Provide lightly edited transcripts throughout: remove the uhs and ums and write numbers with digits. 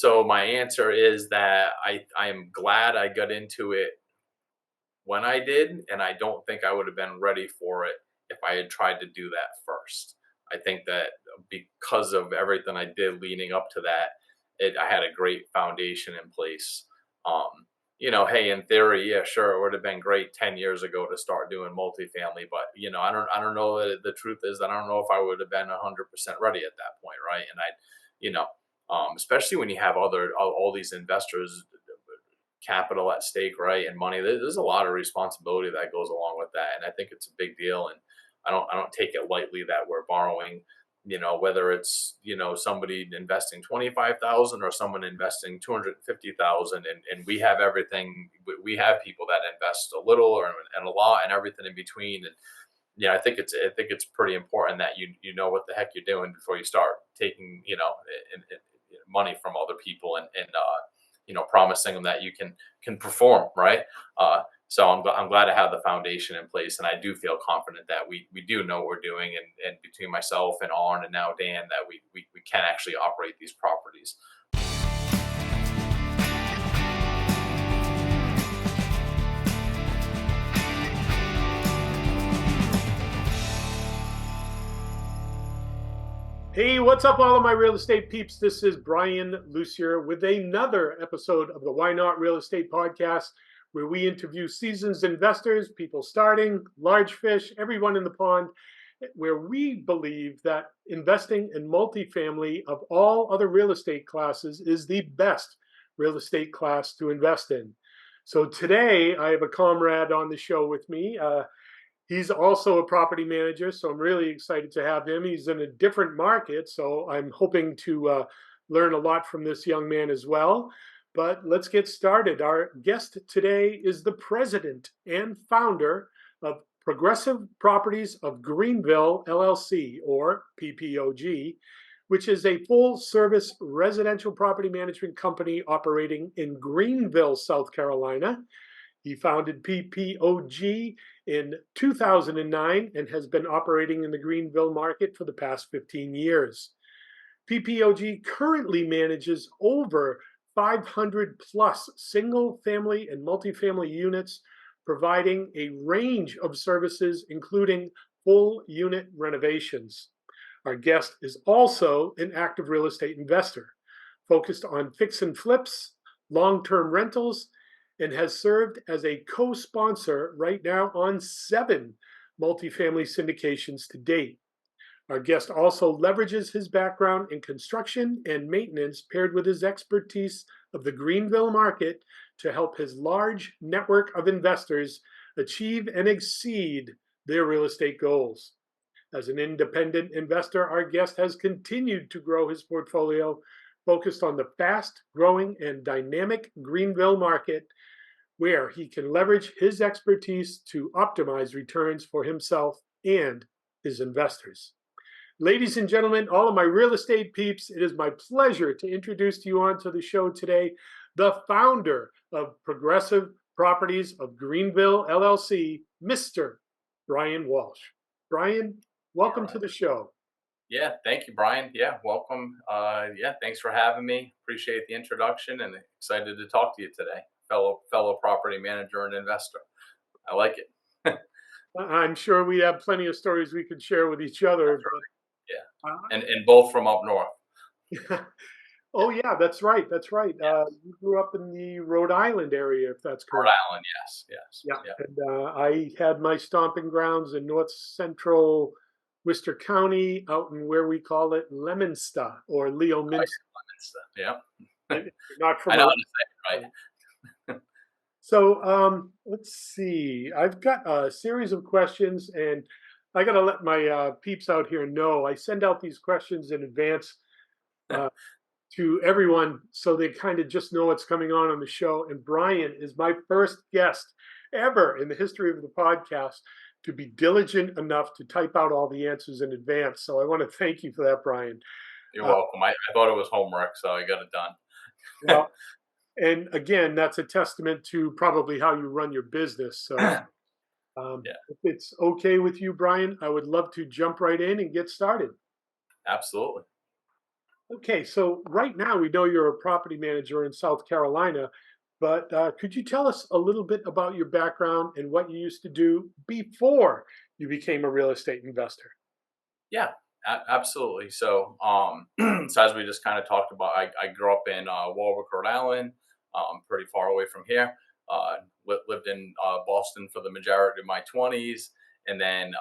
So my answer is that I am glad I got into it when I did, and I don't think I would have been ready for it if I had tried to do that first. I think that because of everything I did leading up to that, I had a great foundation in place. Um, hey, in theory, yeah, sure, it would have been great 10 years ago to start doing multifamily, but I don't know. The truth is that I don't know if I would have been 100% ready at that point, right? And you know, especially when you have all these investors, capital at stake, right, and money. There's a lot of responsibility that goes along with that, and I think it's a big deal. And I don't take it lightly that we're borrowing. Whether it's somebody investing 25,000 or someone investing 250,000, and we have everything. We have people that invest a little and a lot and everything in between. And I think it's pretty important that you know what the heck you're doing before you start taking money from other people and promising them that you can perform, right. So I'm glad to have the foundation in place, and I do feel confident that we do know what we're doing, and between myself and Arn and now Dan, that we can actually operate these properties. Hey, what's up, all of my real estate peeps? This is Brian Lucier with another episode of the Why Not Real Estate Podcast, where we interview seasoned investors, people starting, large fish, everyone in the pond, where we believe that investing in multifamily of all other real estate classes is the best real estate class to invest in. So today I have a comrade on the show with me. He's also a property manager, so I'm really excited to have him. He's in a different market, so I'm hoping to learn a lot from this young man as well. But let's get started. Our guest today is the president and founder of Progressive Properties of Greenville LLC, or PPOG, which is a full-service residential property management company operating in Greenville, South Carolina. He founded PPOG in 2009 and has been operating in the Greenville market for the past 15 years. PPOG currently manages over 500 plus single family and multifamily units, providing a range of services, including full unit renovations. Our guest is also an active real estate investor, focused on fix and flips, long-term rentals, and has served as a co-sponsor right now on 7 multifamily syndications to date. Our guest also leverages his background in construction and maintenance paired with his expertise of the Greenville market to help his large network of investors achieve and exceed their real estate goals. As an independent investor, our guest has continued to grow his portfolio, focused on the fast-growing and dynamic Greenville market, where he can leverage his expertise to optimize returns for himself and his investors. Ladies and gentlemen, all of my real estate peeps, it is my pleasure to introduce to you onto the show today the founder of Progressive Properties of Greenville LLC, Mr. Brian Walsh. Brian, welcome to the show. Yeah, thank you, Brian. Yeah, welcome. Thanks for having me. Appreciate the introduction and excited to talk to you today. Fellow property manager and investor. I like it. I'm sure we have plenty of stories we could share with each other. Yeah, and both from up north. Oh yeah, that's right. That's right. Yes. You grew up in the Rhode Island area, if that's correct. Rhode Island, yes. Yeah. And I had my stomping grounds in north central Worcester County, out in where we call it Leominster or Leominster. Yeah. Not from I know how to say it, right? So let's see. I've got a series of questions, and I got to let my peeps out here know I send out these questions in advance to everyone so they kind of just know what's coming on the show. And Brian is my first guest ever in the history of the podcast to be diligent enough to type out all the answers in advance. So I want to thank you for that, Brian. You're welcome. I thought it was homework, so I got it done. Well, and again, that's a testament to probably how you run your business. So if it's okay with you, Brian, I would love to jump right in and get started. Absolutely. Okay, so right now we know you're a property manager in South Carolina, but could you tell us a little bit about your background and what you used to do before you became a real estate investor? Yeah, absolutely. So, so as we just kind of talked about, I grew up in Warwick, Rhode Island, pretty far away from here. Lived in Boston for the majority of my 20s. And then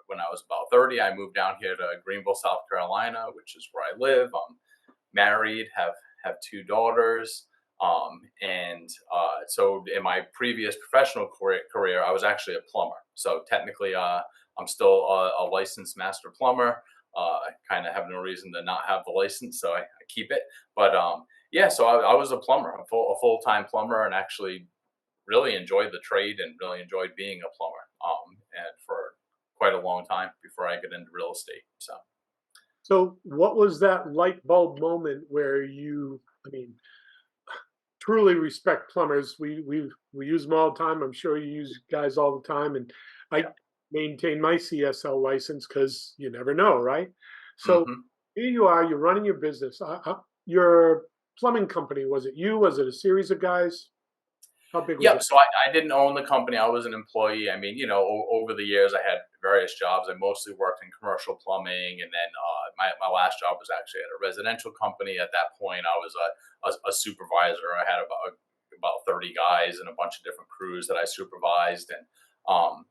when I was about 30, I moved down here to Greenville, South Carolina, which is where I live. I'm married, have two daughters. And so in my previous professional career, I was actually a plumber. So technically, I'm still a licensed master plumber. I kind of have no reason to not have the license, so I keep it. But yeah, so I was a plumber, a full time plumber, and actually really enjoyed the trade and really enjoyed being a plumber. And for quite a long time before I got into real estate. So So, what was that light bulb moment where you, I mean, truly respect plumbers? We use them all the time. I'm sure you use guys all the time, and I yeah. maintain my CSL license because you never know, right? So Hmm. here you are. You're running your business. Your plumbing company, was it you? Was it a series of guys? How big was Yep. it? So I didn't own the company. I was an employee. I mean, over the years, I had various jobs. I mostly worked in commercial plumbing, and then my last job was actually at a residential company. At that point, I was a supervisor. I had about 30 guys and a bunch of different crews that I supervised, and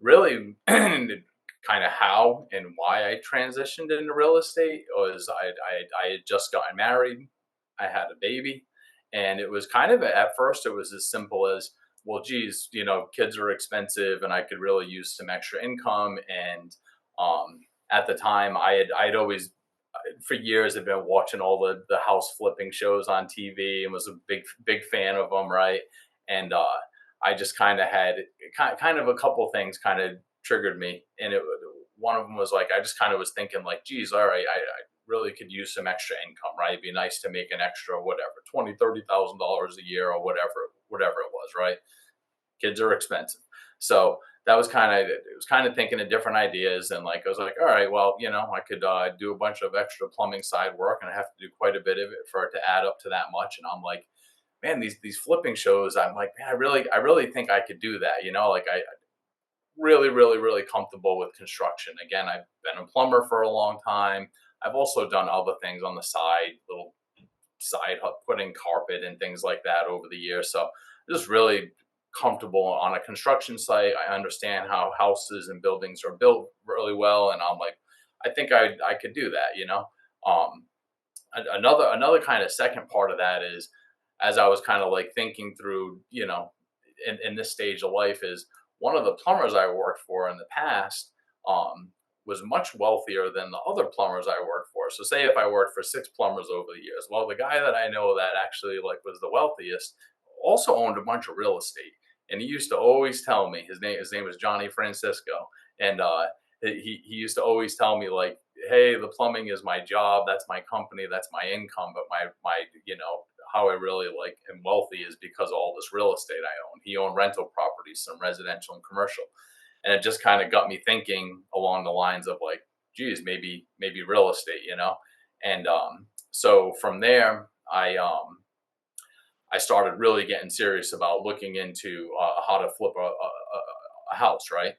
really kind of how and why I transitioned into real estate was I had just gotten married. I had a baby, and it was kind of at first it was as simple as, well, geez, kids are expensive and I could really use some extra income. And at the time I'd always for years had been watching all the house flipping shows on TV and was a big fan of them, right? And I just kind of had kind of a couple things kind of triggered me, and one of them was like I just kind of was thinking like, geez, all right, I really could use some extra income, right? It'd be nice to make an extra whatever, $20,000-$30,000 a year or whatever it was, right? Kids are expensive. So that was kind of it was kind of thinking of different ideas, and like I was like, all right, well, I could do a bunch of extra plumbing side work, and I have to do quite a bit of it for it to add up to that much. And I'm like, man, these flipping shows, I'm like, man, I really think I could do that. Like I really, really, really comfortable with construction. Again, I've been a plumber for a long time. I've also done other things on the side, little putting carpet and things like that over the years. So just really comfortable on a construction site. I understand how houses and buildings are built really well, and I'm like, I think I could do that. Another kind of second part of that is, as I was kind of like thinking through, in this stage of life, is one of the plumbers I worked for in the past was much wealthier than the other plumbers I worked for. So say if I worked for six plumbers over the years, well, the guy that I know that actually like was the wealthiest also owned a bunch of real estate. And he used to always tell me, his name was Johnny Francisco. And he used to always tell me like, hey, the plumbing is my job, that's my company, that's my income, but my how I really like am wealthy is because of all this real estate I own. He owned rental properties, some residential and commercial, and it just kind of got me thinking along the lines of like, geez, maybe real estate. And so from there, I started really getting serious about looking into how to flip a house, right?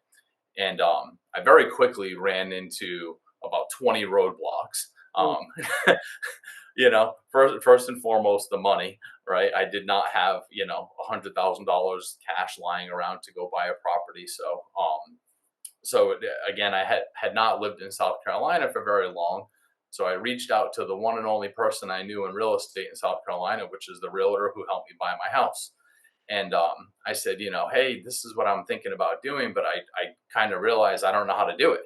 And I very quickly ran into about 20 roadblocks. Oh, First and foremost, the money, right? I did not have $100,000 cash lying around to go buy a property. So again, I had not lived in South Carolina for very long. So I reached out to the one and only person I knew in real estate in South Carolina, which is the realtor who helped me buy my house. And I said, hey, this is what I'm thinking about doing, but I kind of realized I don't know how to do it.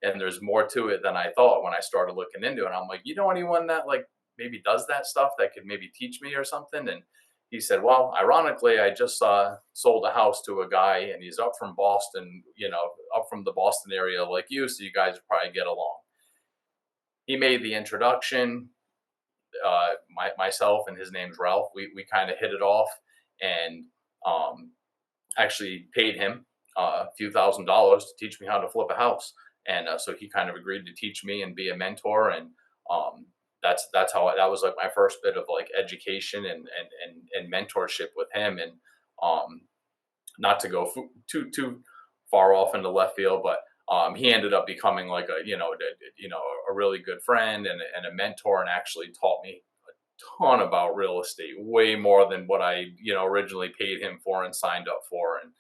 And there's more to it than I thought when I started looking into it. I'm like, you know anyone that like maybe does that stuff that could maybe teach me or something? And he said, well, ironically, I just sold a house to a guy, and he's up from Boston, up from the Boston area like you, so you guys would probably get along. He made the introduction. Myself and his name's Ralph. We kind of hit it off, and um, actually paid him a few $1,000s to teach me how to flip a house. And so he kind of agreed to teach me and be a mentor. And that's how that was like my first bit of like education and mentorship with him. And um, not to go too far off into left field, but he ended up becoming like a a really good friend and a mentor, and actually taught me a ton about real estate, way more than what I originally paid him for and signed up for. And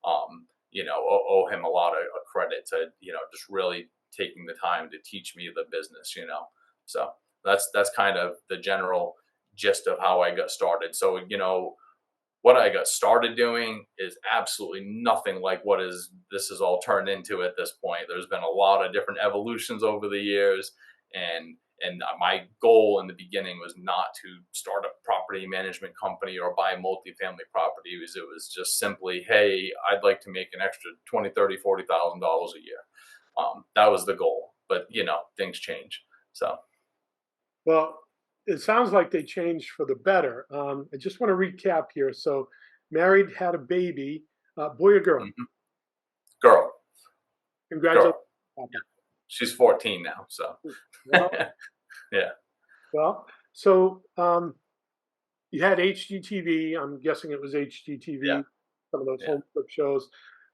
owe him a lot of credit to just really taking the time to teach me the business. So that's kind of the general gist of how I got started. So what I got started doing is absolutely nothing like this is all turned into at this point. There's been a lot of different evolutions over the years, and my goal in the beginning was not to start a property management company or buy multifamily properties. It was just simply, hey, I'd like to make an extra $20, $30, $40,000 a year. That was the goal, but things change. So Well, it sounds like they changed for the better. I just want to recap here. So, married, had a baby, boy or girl? mhm. girl, Congratulations. girl, she's 14 now. So Well, yeah, well. So, you had HGTV. I'm guessing it was yeah, HGTV. Some of those yeah, home flip shows.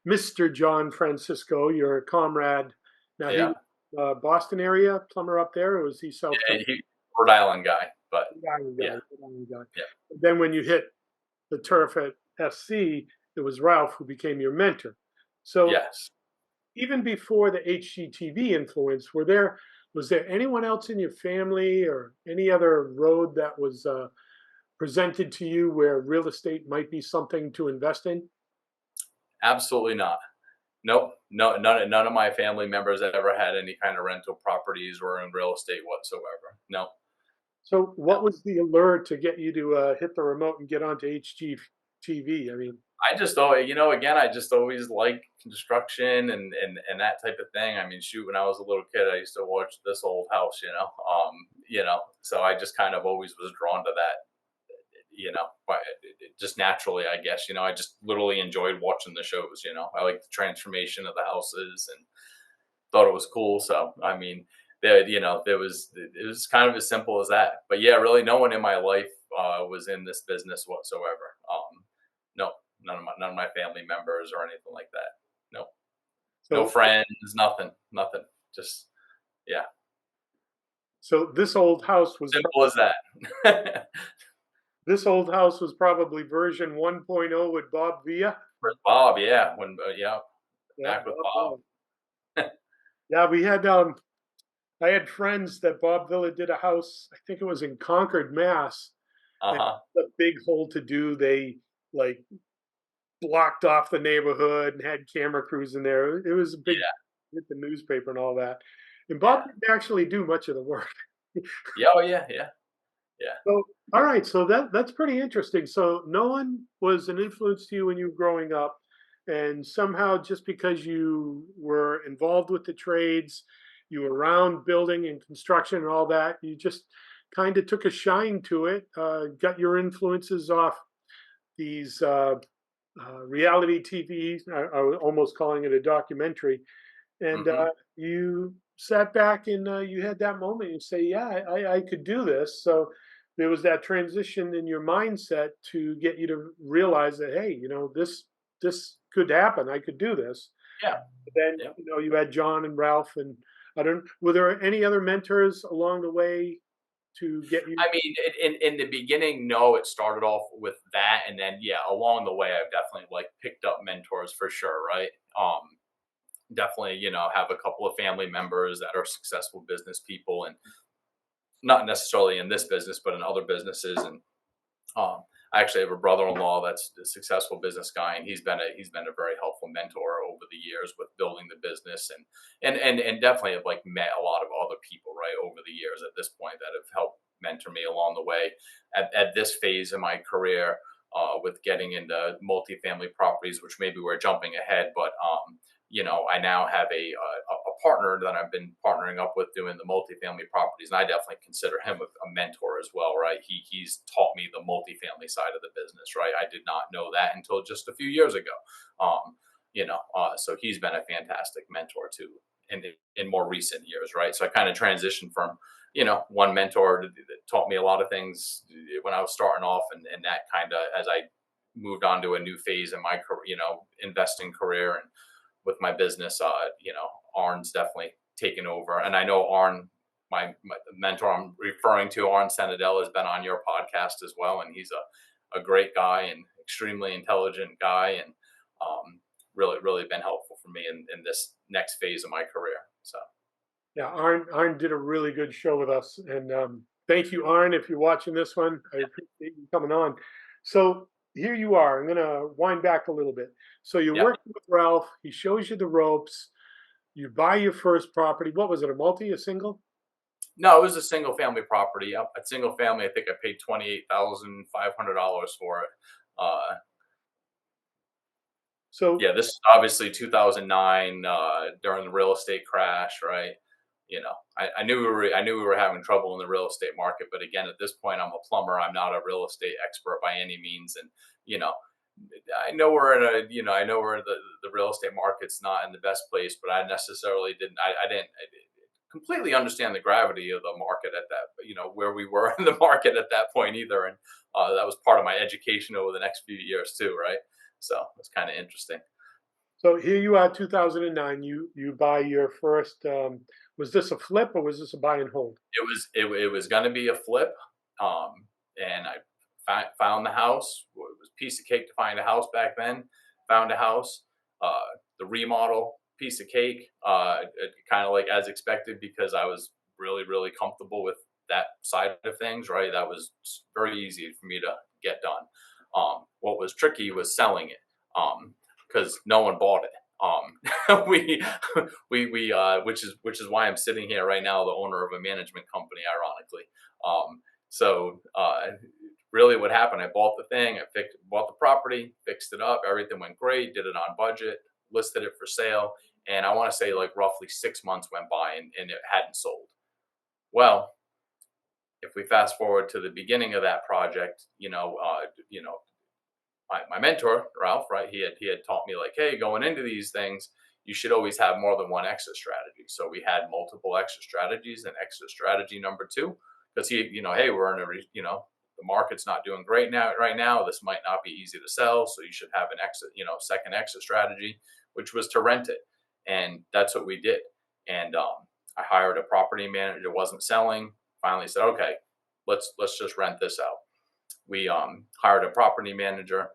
Mr. John Francisco, your comrade. Now he yeah. was Boston area plumber up there, or was he South Yeah, Carolina? Rhode Island guy, but Island guy, yeah, Rhode Island guy. yeah, Then when you hit the turf at SC, it was Ralph who became your mentor. So yes. even before the HGTV influence, was there anyone else in your family or any other road that was presented to you where real estate might be something to invest in? Absolutely not. Nope. No, none of my family members ever had any kind of rental properties or in real estate whatsoever. No, So no. what was the allure to get you to hit the remote and get onto HGTV? I mean, I just always, again, I just always liked construction and that type of thing. I mean, shoot, when I was a little kid, I used to watch This Old House, so I just kind of always was drawn to that, but just naturally, I guess. I just literally enjoyed watching the shows. I like the transformation of the houses and thought it was cool. So I mean, it was kind of as simple as that. But yeah, really, no one in my life was in this business whatsoever. No, none of my family members or anything like that. No, no so friends, nothing. Just yeah, so simple as that. this old house was probably version 1.0 with Bob Villa. With Bob, yeah, yeah, Yeah, back with Bob Bob. Villa. Yeah, we had I had friends that Bob Villa did a house, I think it was in Concord, Mass. Uh And huh. a big hole to do. They like blocked off the neighborhood and had camera crews in there. It was a big Yeah, hit the newspaper and all that. And Bob yeah, didn't actually do much of the work. yeah. Oh yeah, yeah, yeah. So, all right, so that's pretty interesting. So, no one was an influence to you when you were growing up, and somehow, just because you were involved with the trades, you were around building and construction and all that, you just kind of took a shine to it. Got your influences off these reality TV. I was almost calling it a documentary, and Hmm. you sat back and you had that moment. You say, "Yeah, I could do this." So there was that transition in your mindset to get you to realize that, hey, this could happen. I could do this. Yeah, But then yeah. you had John and Ralph, and I don't. Were there any other mentors along the way to get you? I mean, in the beginning, no, it started off with that, and then yeah, along the way, I've definitely like picked up mentors for sure, right? Definitely, have a couple of family members that are successful business people, and not necessarily in this business, but in other businesses. And I actually have a brother-in-law that's a successful business guy, and he's been a very helpful mentor over the years with building the business, and definitely have like met a lot of other people right over the years at this point that have helped mentor me along the way at this phase of my career, with getting into multifamily properties, which maybe we're jumping ahead, but I now have a partner that I've been partnering up with doing the multifamily properties, and I definitely consider him a mentor as well, right? He's taught me the multifamily side of the business, right? I did not know that until just a few years ago. So he's been a fantastic mentor too in more recent years, right? So I kind of transitioned from one mentor that taught me a lot of things when I was starting off, and that kind of, as I moved on to a new phase in my career, investing career and with my business, Arn's definitely taken over. And I know Arn, my mentor I'm referring to, Arn Senadell, has been on your podcast as well, and he's a great guy and extremely intelligent guy, and really been helpful for me in this next phase of my career. So. Yeah, Arn did a really good show with us, and thank you, Arn, if you're watching this one. I appreciate you coming on. So here you are. I'm going to wind back a little bit. So you're working with Ralph. He shows you the ropes. You buy your first property. What was it? A multi? A single? No, it was a single family property. Yep, a single family. I think I paid $28,500 for it. So yeah, this is obviously 2009 during the real estate crash, right? I knew we were having trouble in the real estate market, but again, at this point, I'm a plumber. I'm not a real estate expert by any means, and I know we're in the real estate market's not in the best place, but I necessarily didn't. I didn't completely understand the gravity of the market at that, where we were in the market at that point either, and that was part of my education over the next few years too, right? So it's kind of interesting. So here you are, 2009. You buy your first. Was this a flip or was this a buy and hold? It was going to be a flip, and I found the house. It was a piece of cake to find a house back then. Found a house, the remodel, piece of cake, kind of like as expected, because I was really comfortable with that side of things. Right, that was very easy for me to get done. What was tricky was selling it, because no one bought it. Which is why I'm sitting here right now, the owner of a management company, ironically. So really what happened, I bought the thing, bought the property, fixed it up, everything went great, did it on budget, listed it for sale, and I want to say like roughly 6 months went by and it hadn't sold. Well, if we fast forward to the beginning of that project, my mentor, Ralph, right, he had taught me, like, hey, going into these things, you should always have more than one exit strategy. So we had multiple exit strategies, and exit strategy number 2, because hey, we're in the market's not doing great right now. This might not be easy to sell. So you should have an exit, second exit strategy, which was to rent it. And that's what we did. And I hired a property manager, wasn't selling. Finally said, okay, let's just rent this out. We hired a property manager,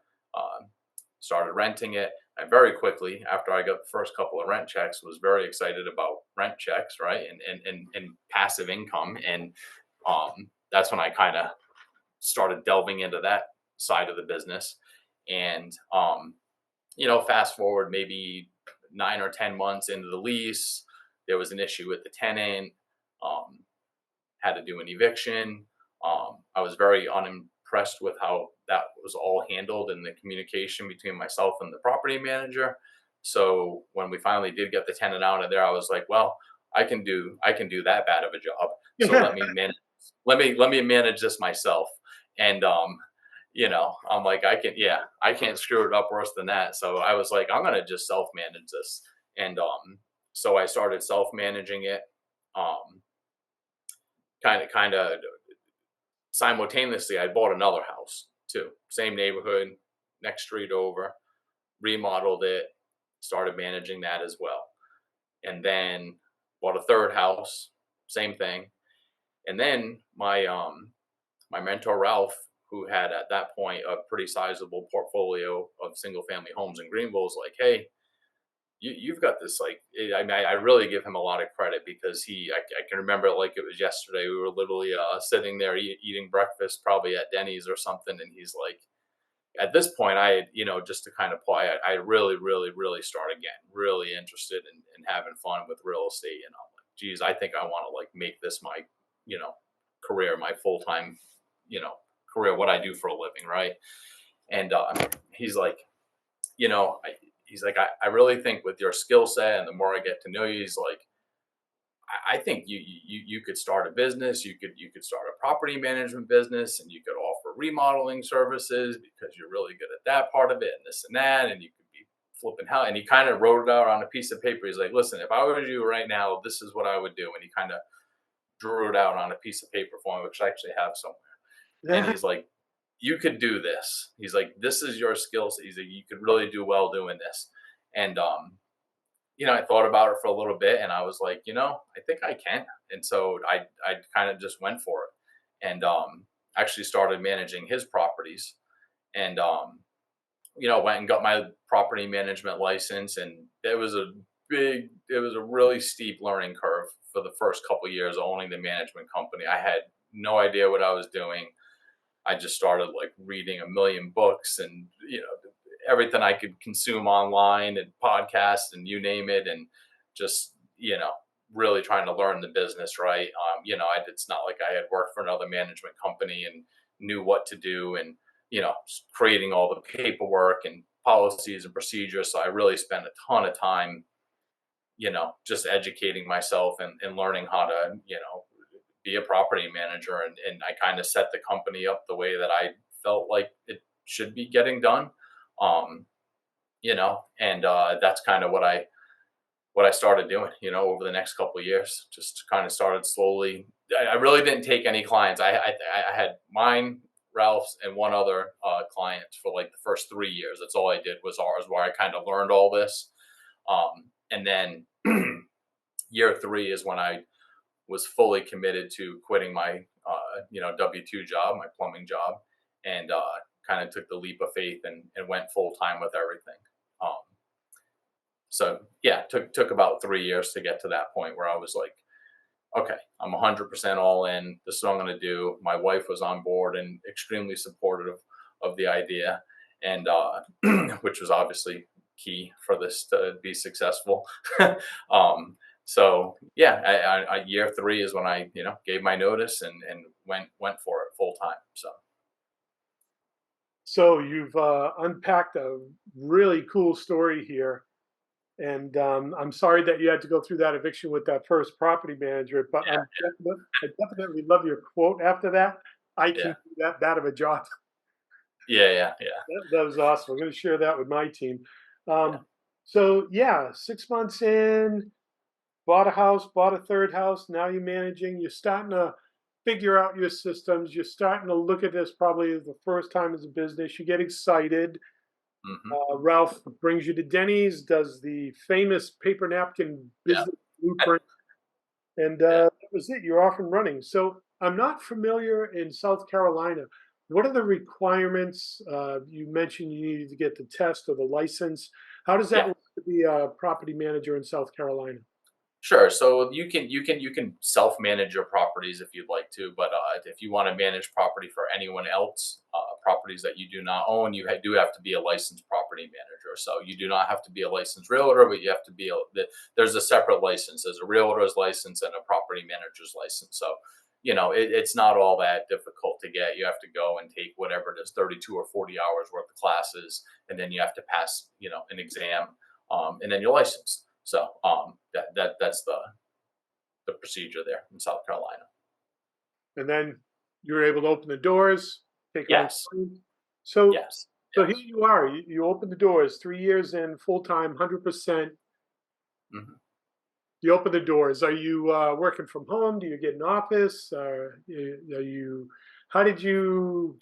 started renting it. And very quickly, after I got the first couple of rent checks, was very excited about rent checks, right? And passive income. And that's when I kind of started delving into that side of the business. And, fast forward maybe 9 or 10 months into the lease, there was an issue with the tenant, had to do an eviction. I was very unimpressed with how that was all handled and the communication between myself and the property manager. So when we finally did get the tenant out of there, I was like, well, I can do that bad of a job. So let me manage this myself. And I'm like, I can't screw it up worse than that. So I was like, I'm gonna just self-manage this. And so I started self-managing it. Kind of simultaneously, I bought another house too, same neighborhood, next street over, remodeled it, started managing that as well, and then bought a third house, same thing. And then my mentor Ralph, who had at that point a pretty sizable portfolio of single family homes in Greenville, was like, hey, you've got this, like, I really give him a lot of credit, because I can remember it like it was yesterday. We were literally sitting there eating breakfast, probably at Denny's or something. And he's like, at this point, just to kind of play, I really started getting really interested in having fun with real estate. And I'm like, geez, I think I want to like make this my, career, my full-time, career, what I do for a living. Right. And he's like, I really think with your skill set, and the more I get to know you, he's like, I think you could start a business. You could start a property management business, and you could offer remodeling services, because you're really good at that part of it, and this and that, and you could be flipping hell. And he kind of wrote it out on a piece of paper. He's like, listen, if I was you right now, this is what I would do. And he kind of drew it out on a piece of paper for me, which I actually have somewhere. And he's like, you could do this. He's like, this is your skill set. He's like, you could really do well doing this. And I thought about it for a little bit, and I was like, I think I can. And so I kind of just went for it, and actually started managing his properties, and went and got my property management license, and it was a really steep learning curve for the first couple of years owning the management company. I had no idea what I was doing. I just started like reading a million books and everything I could consume online and podcasts and you name it, and just really trying to learn the business, right? It's not like I had worked for another management company and knew what to do, and creating all the paperwork and policies and procedures. So I really spent a ton of time just educating myself and learning how to be a property manager, and I kind of set the company up the way that I felt like it should be getting done. And that's kind of what I started doing, over the next couple of years. Just kind of started slowly. I really didn't take any clients. I had mine, Ralph's, and one other client for like the first 3 years. That's all I did was ours, where I kind of learned all this. And then year 3 is when I was fully committed to quitting my W-2 job, my plumbing job, and kind of took the leap of faith and went full time with everything. So yeah, took about 3 years to get to that point where I was like, okay, I'm 100% all in. This is what I'm going to do. My wife was on board and extremely supportive of the idea, and which was obviously key for this to be successful. So yeah, I year 3 is when I gave my notice and went for it full time. So you've unpacked a really cool story here, and I'm sorry that you had to go through that eviction with that first property manager. But Yeah, I definitely love your quote after that. I can yeah, do that bad of a job. yeah. That was awesome. I'm going to share that with my team. Yeah. So yeah, 6 months in, bought a house, bought a third house. Now you're managing. You're starting to figure out your systems. You're starting to look at this probably the first time as a business. You get excited. Hmm. Ralph brings you to Denny's, does the famous paper napkin Yeah. business blueprint, and Yeah. that was it. You're off and running. So I'm not familiar in South Carolina. What are the requirements? You mentioned you needed to get the test or the license. How does that Yeah. work to be a property manager in South Carolina? Sure. So you can self-manage your properties if you'd like to, but if you want to manage property for anyone else, properties that you do not own, you do have to be a licensed property manager. So you do not have to be a licensed realtor, but you have to be there's a separate license. There's a realtor's license and a property manager's license. So it's not all that difficult to get. You have to go and take whatever it is, 32 or 40 hours worth of classes, and then you have to pass an exam, and then you're licensed. So that's the procedure there in South Carolina. And then you were able to open the doors, take on Yes, clients. So yes, so here yes. you are. You open the doors, 3 years in, full time, 100%. Hmm. You open the doors. Are you working from home? Do you get an office? Are you? How did you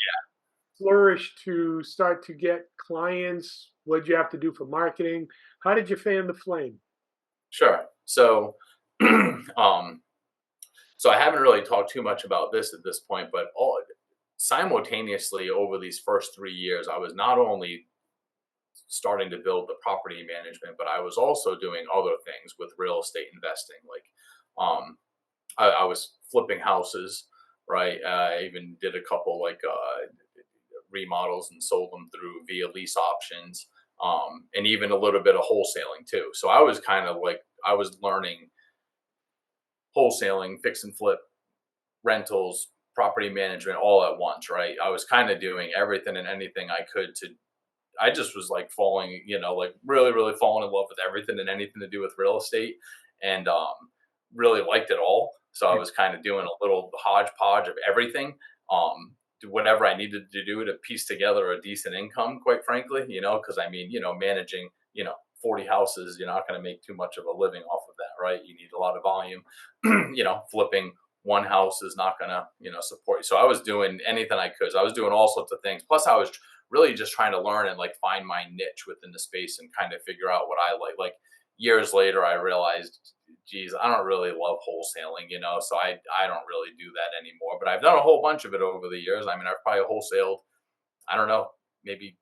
flourish to start to get clients? What did you have to do for marketing? How did you fan the flame? Sure. So, um, so I haven't really talked too much about this at this point, but simultaneously over these first 3 years, I was not only starting to build the property management, but I was also doing other things with real estate investing. Like, I was flipping houses, right? I even did a couple like remodels and sold them through via lease options, and even a little bit of wholesaling too. So I was kind of like I was learning wholesaling, fix and flip, rentals, property management all at once, right? I was kind of doing everything and anything I could to. I just was like falling, like really, really falling in love with everything and anything to do with real estate, and really liked it all. So I was kind of doing a little hodgepodge of everything, whatever I needed to do to piece together a decent income, quite frankly, because I mean, managing, 40 houses, you're not going to make too much of a living off of that, right? You need a lot of volume, flipping one house is not gonna, support you. So I was doing anything I could. So I was doing all sorts of things. Plus, I was really just trying to learn and like find my niche within the space and kind of figure out what I like. Like years later, I realized, geez, I don't really love wholesaling, so I don't really do that anymore. But I've done a whole bunch of it over the years. I mean, I've probably wholesaled, I don't know, maybe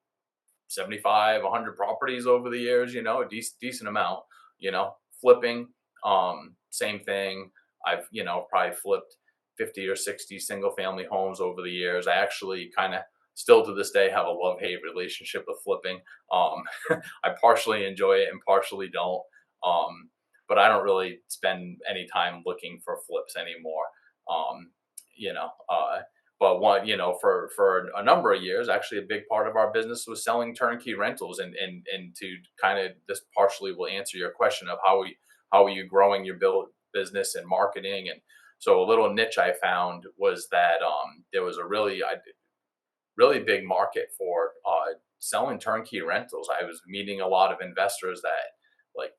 75, 100 properties over the years, a decent amount, flipping, same thing. I've, probably flipped 50 or 60 single family homes over the years. I actually kind of still to this day have a love-hate relationship with flipping. I partially enjoy it and partially don't. But I don't really spend any time looking for flips anymore. Um, you know, uh, but for a number of years, actually, a big part of our business was selling turnkey rentals, and to kind of this partially will answer your question of how are you growing your business and marketing. And so a little niche I found was that there was a really big market for selling turnkey rentals. I was meeting a lot of investors that like,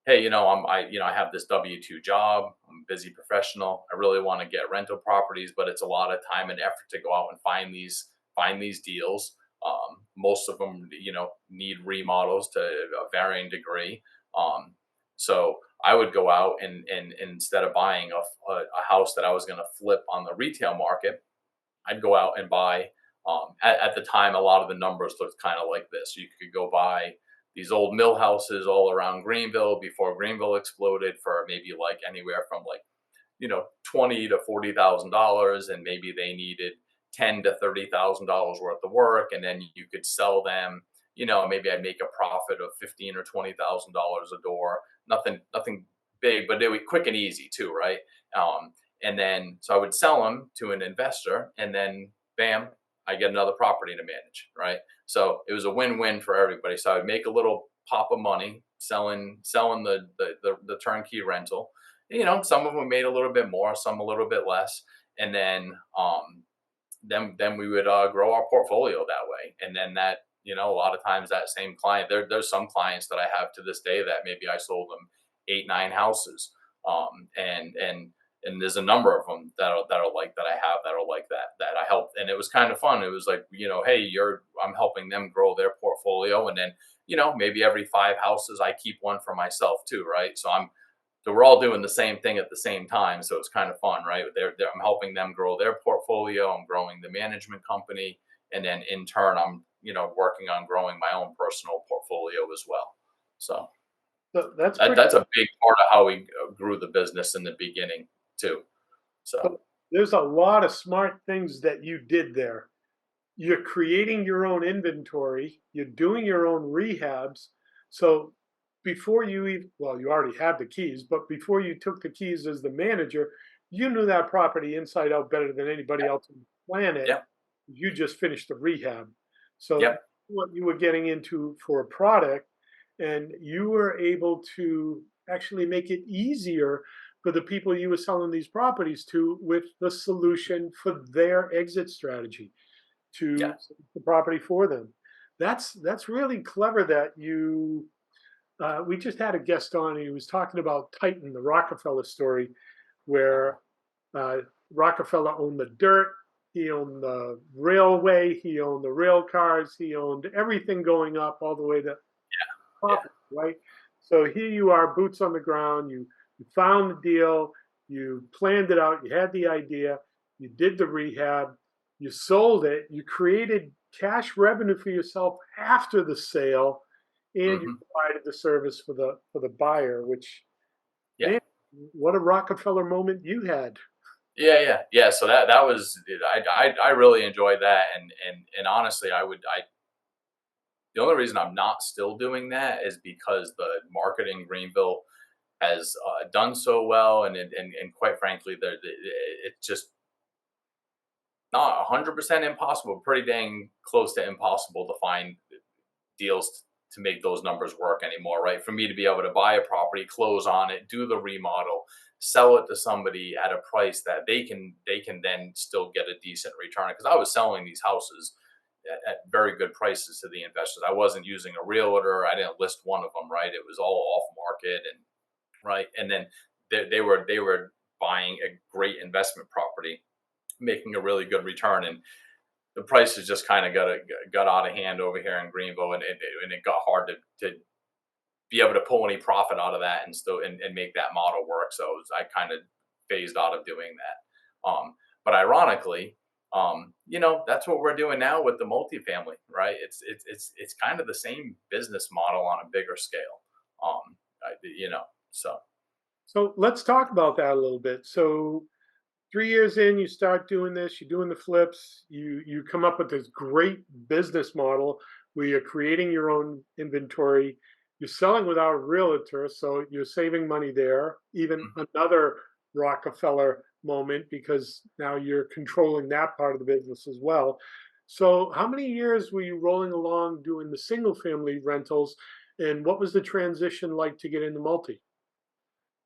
hey, I have this W-2 job. I'm a busy professional. I really want to get rental properties, but it's a lot of time and effort to go out and find these deals. Most of them, need remodels to a varying degree. So I would go out and instead of buying a house that I was going to flip on the retail market, I'd go out and buy. At the time, a lot of the numbers looked kind of like this. You could go buy these old mill houses all around Greenville before Greenville exploded for maybe like anywhere from like, $20,000 to $40,000, and maybe they needed $10,000 to $30,000 worth of work, and then you could sell them. Maybe I'd make a profit of $15,000 or $20,000 a door. Nothing big, but they were quick and easy too, right? And then so I would sell them to an investor, and then bam, I get another property to manage, right? So it was a win-win for everybody. So I would make a little pop of money selling the turnkey rental. Some of them made a little bit more, some a little bit less, and then we would grow our portfolio that way. And then that, a lot of times that same client, there's some clients that I have to this day that maybe I sold them 8, 9 houses, and there's a number of them that are like that I have that are like that I helped, and it was kind of fun. It was like, hey, I'm helping them grow their portfolio, and then maybe every 5 houses I keep one for myself too, right? So we're all doing the same thing at the same time, so it's kind of fun, right? I'm helping them grow their portfolio, I'm growing the management company, and then in turn I'm working on growing my own personal portfolio as well. So So that's that's a big part of how we grew the business in the beginning too. So there's a lot of smart things that you did there. You're creating your own inventory, you're doing your own rehabs. So before you already had the keys, but before you took the keys as the manager, you knew that property inside out better than anybody else on the planet. Yep. You just finished the rehab. So Yep. what you were getting into for a product, and you were able to actually make it easier for the people you were selling these properties to with the solution for their exit strategy to Yeah. the property for them. That's really clever that you. We just had a guest on, and he was talking about Titan, the Rockefeller story, where Rockefeller owned the dirt, he owned the railway, he owned the rail cars, he owned everything going up all the way to profit, right? So here you are, boots on the ground. You found the deal, you planned it out, you had the idea, you did the rehab, you sold it, you created cash revenue for yourself after the sale, and you provided the service for the buyer, which, man, what a Rockefeller moment you had. Yeah. So that was I really enjoyed that, and honestly, the only reason I'm not still doing that is because the marketing Greenville has done so well, and quite frankly, it's just not 100% impossible, pretty dang close to impossible to find deals to make those numbers work anymore, right? For me to be able to buy a property, close on it, do the remodel, sell it to somebody at a price that they can then still get a decent return. Because I was selling these houses at very good prices to the investors. I wasn't using a realtor. I didn't list one of them, right? It was all off market, and right. And then they were buying a great investment property, making a really good return. And the prices just kind of got out of hand over here in Greenville, and it got hard to be able to pull any profit out of that and still and make that model work. So I kind of phased out of doing that. But ironically, that's what we're doing now with the multifamily, right? It's kind of the same business model on a bigger scale. So So let's talk about that a little bit. So 3 years in, you start doing this, you're doing the flips, you come up with this great business model where you're creating your own inventory, you're selling without a realtor, so you're saving money there. Even another Rockefeller moment, because now you're controlling that part of the business as well. So how many years were you rolling along doing the single family rentals, and what was the transition like to get into multi?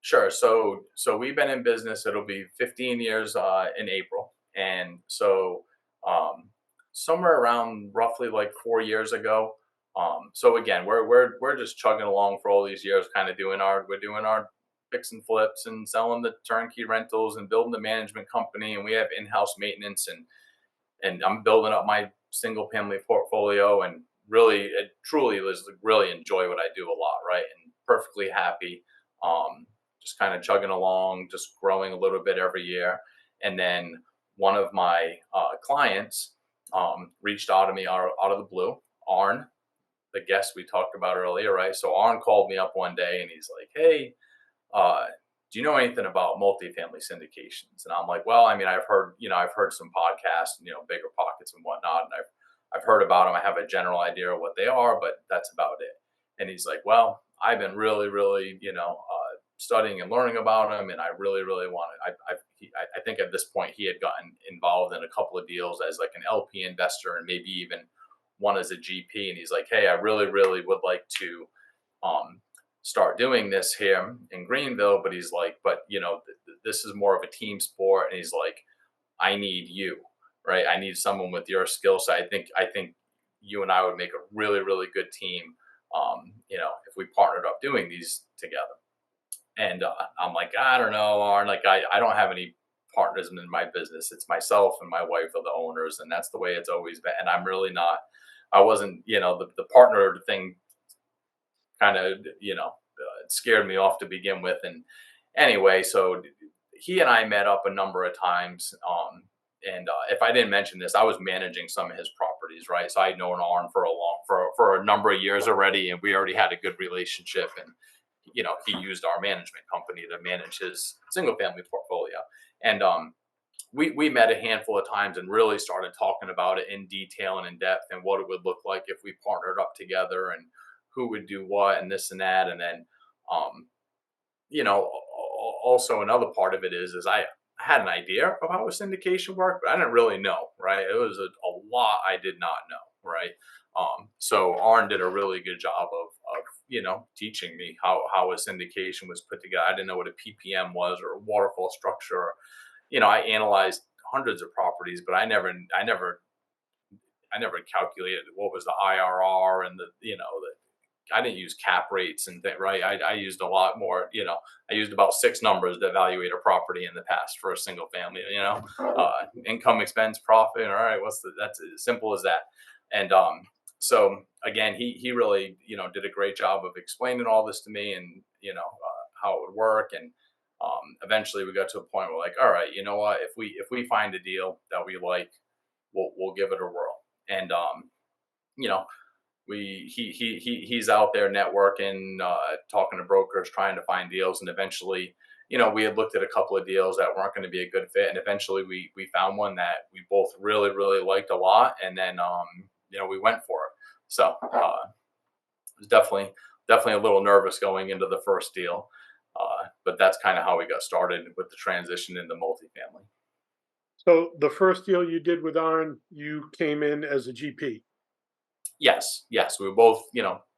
sure. So we've been in business. It'll be 15 years in April, and so somewhere around roughly like 4 years ago. So again, we're just chugging along for all these years, kind of doing our fix and flips and selling the turnkey rentals and building the management company, and we have in-house maintenance, and I'm building up my single family portfolio, and really, it truly was really enjoy what I do a lot, right? And perfectly happy. Just kind of chugging along, just growing a little bit every year. And then one of my clients reached out to me out of the blue, Arn, the guest we talked about earlier, right? So Arn called me up one day and he's like, "Hey, uh, do you know anything about multifamily syndications?" And I'm like, "Well, I mean, I've heard some podcasts, Bigger Pockets and whatnot, and I've heard about them. I have a general idea of what they are, but that's about it." And he's like, "Well, I've been really, really, studying and learning about them, and I really, really want it." I think at this point he had gotten involved in a couple of deals as like an LP investor and maybe even one as a GP. And he's like, "Hey, I really, really would like to um, start doing this here in Greenville." But he's like, "But this is more of a team sport." And he's like, "I need you, right? I need someone with your skill set. I think you and I would make a really, really good team. If we partnered up doing these together." And I'm like, "I don't know, Arn. Like, I don't have any partners in my business. It's myself and my wife are the owners, and that's the way it's always been. And I'm really not. I wasn't, the partner thing kind of, it scared me off to begin with. And anyway, so he and I met up a number of times. And if I didn't mention this, I was managing some of his properties, right? So I'd known Arn for a number of years already, and we already had a good relationship. And he used our management company to manage his single family portfolio. And we met a handful of times and really started talking about it in detail and in depth and what it would look like if we partnered up together and who would do what and this and that. And then, also another part of it is I had an idea of how a syndication worked, but I didn't really know, right? It was a lot I did not know, right? So Arn did a really good job of teaching me how a syndication was put together. I didn't know what a PPM was or a waterfall structure. I analyzed hundreds of properties, but I never calculated what was the IRR and I didn't use cap rates and right. I used a lot more. I used about 6 numbers to evaluate a property in the past for a single family. Income, expense, profit. All right, that's as simple as that. And so again, he really did a great job of explaining all this to me and how it would work. And eventually we got to a point where like, all right, you know what, if we find a deal that we like, we'll give it a whirl. And you know he's out there networking, talking to brokers, trying to find deals. And eventually, we had looked at a couple of deals that weren't going to be a good fit, and eventually we found one that we both really, really liked a lot. And then we went for it. So it was definitely a little nervous going into the first deal, but that's kind of how we got started with the transition into multifamily. So the first deal you did with Arn, you came in as a GP. Yes, we were both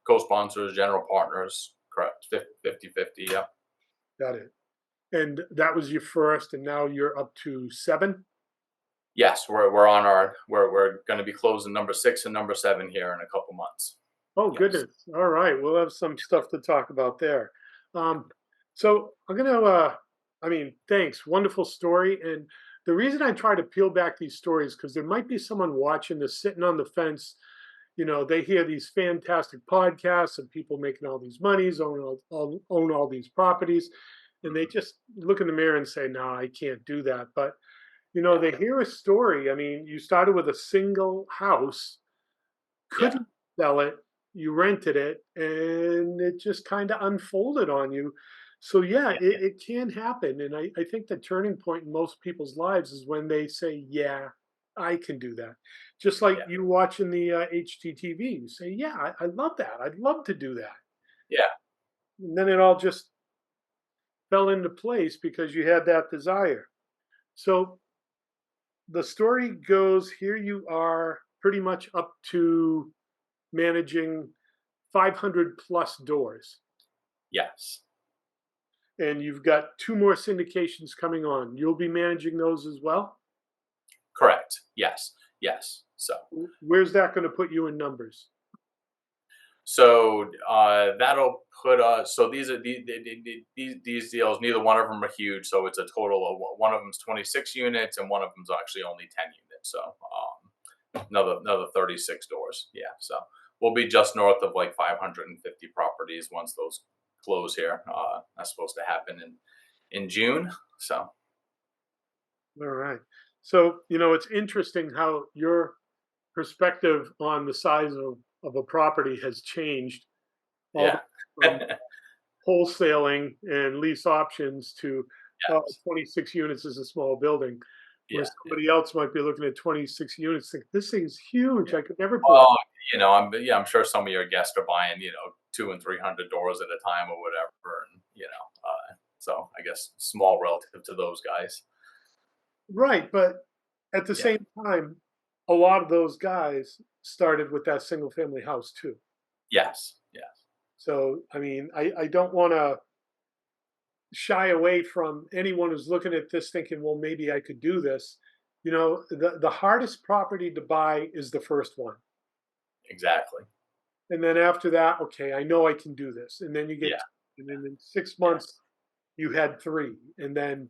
co-sponsors, general partners. Correct. 50-50. Yeah. Got it. And that was your first, and now you're up to 7. Yes, we're going to be closing number 6 and number 7 here in a couple months. Oh, Yes. goodness. All right. We'll have some stuff to talk about there. So I'm going to I mean, thanks. Wonderful story. And the reason I try to peel back these stories, because there might be someone watching this sitting on the fence. They hear these fantastic podcasts of people making all these monies, own all these properties, and they Mhm. just look in the mirror and say, "No, I can't do that." But Yeah, they hear a story. I mean, you started with a single house, yeah, couldn't sell it, you rented it, and it just kind of unfolded on you. So yeah, yeah, it can happen. And I think the turning point in most people's lives is when they say, "Yeah, I can do that." Just like yeah, you watching the HGTV, you say, "Yeah, I love that. I'd love to do that." yeah, And then it all just fell into place because you had that desire. So the story goes, here you are pretty much up to managing 500 plus doors, yes. and you've got two more syndications coming on. You'll be managing those as well. Correct. Yes, yes. Where's that going to put you in numbers? That'll put us. So these are these deals. Neither one of them are huge. So it's a total of one of them's 26 units, and one of them's actually only 10 units. So another 36 doors. Yeah. So we'll be just north of like 550 properties once those close here. That's supposed to happen in June. So All right. So, it's interesting how your perspective on the size of a property has changed all the yeah. from wholesaling and lease options to Yes. 26 units is a small building, where Yeah. Yeah. somebody else might be looking at 26 units, think this thing's huge. Yeah. I could never put. Well, I'm sure some of your guests are buying, 200 and 300 doors at a time or whatever, and so I guess small relative to those guys. Right, but at the Yeah. same time, a lot of those guys started with that single family house too. Yes. Yes. So, I mean, I don't want to shy away from anyone who's looking at this thinking, well, maybe I could do this. The hardest property to buy is the first one. Exactly. And then after that, okay, I know I can do this. And then you get, Yeah. and then in six Yeah. months, you had three. And then,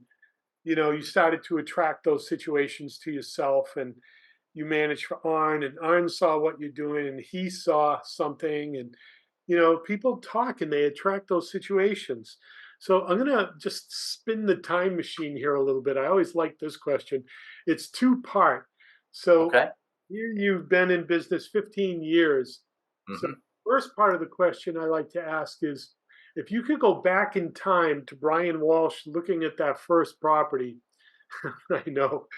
you started to attract those situations to yourself, and you managed for Arn, and Arn saw what you're doing, and he saw something. And, people talk and they attract those situations. So I'm going to just spin the time machine here a little bit. I always like this question. It's two-part. So Okay. here you've been in business 15 years. So Hmm. first part of the question I like to ask is, if you could go back in time to Brian Walsh looking at that first property, I know,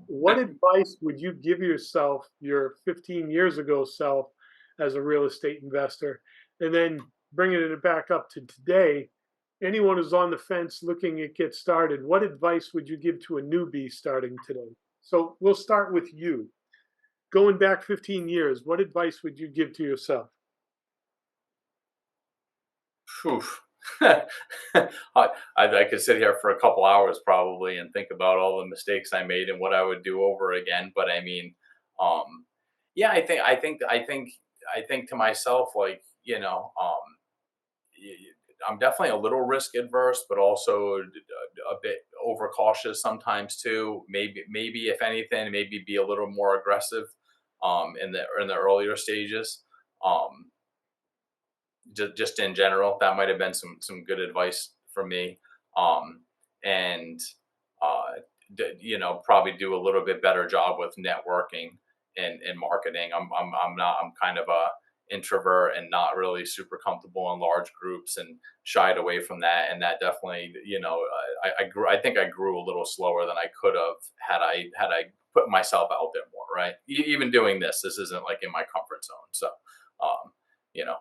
what advice would you give yourself, your 15 years ago self, as a real estate investor? And then bringing it back up to today, anyone who's on the fence looking to get started, what advice would you give to a newbie starting today? So we'll start with you. Going back 15 years, what advice would you give to yourself? Oof. I could sit here for a couple hours probably and think about all the mistakes I made and what I would do over again. But I mean, yeah, I think to myself, like, I'm definitely a little risk adverse, but also a bit overcautious sometimes too. Maybe if anything, maybe be a little more aggressive, in the earlier stages. Um, just in general, that might have been some good advice for me. And uh, probably do a little bit better job with networking and marketing. I'm kind of a introvert and not really super comfortable in large groups and shied away from that. And that definitely, I grew. I think I grew a little slower than I could have had I put myself out there more. Right. Even doing this isn't like in my comfort zone. So,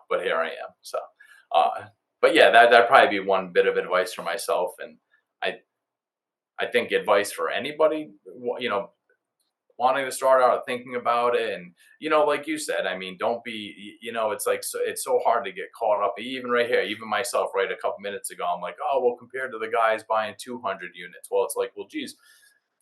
but here I am. So, uh, but yeah, that'd probably be one bit of advice for myself. And I I think advice for anybody, wanting to start out thinking about it. And, like you said, I mean, don't be, it's like, it's so hard to get caught up. Even right here, even myself, right, a couple minutes ago, I'm like, oh, well, compared to the guys buying 200 units, well, it's like, well, geez,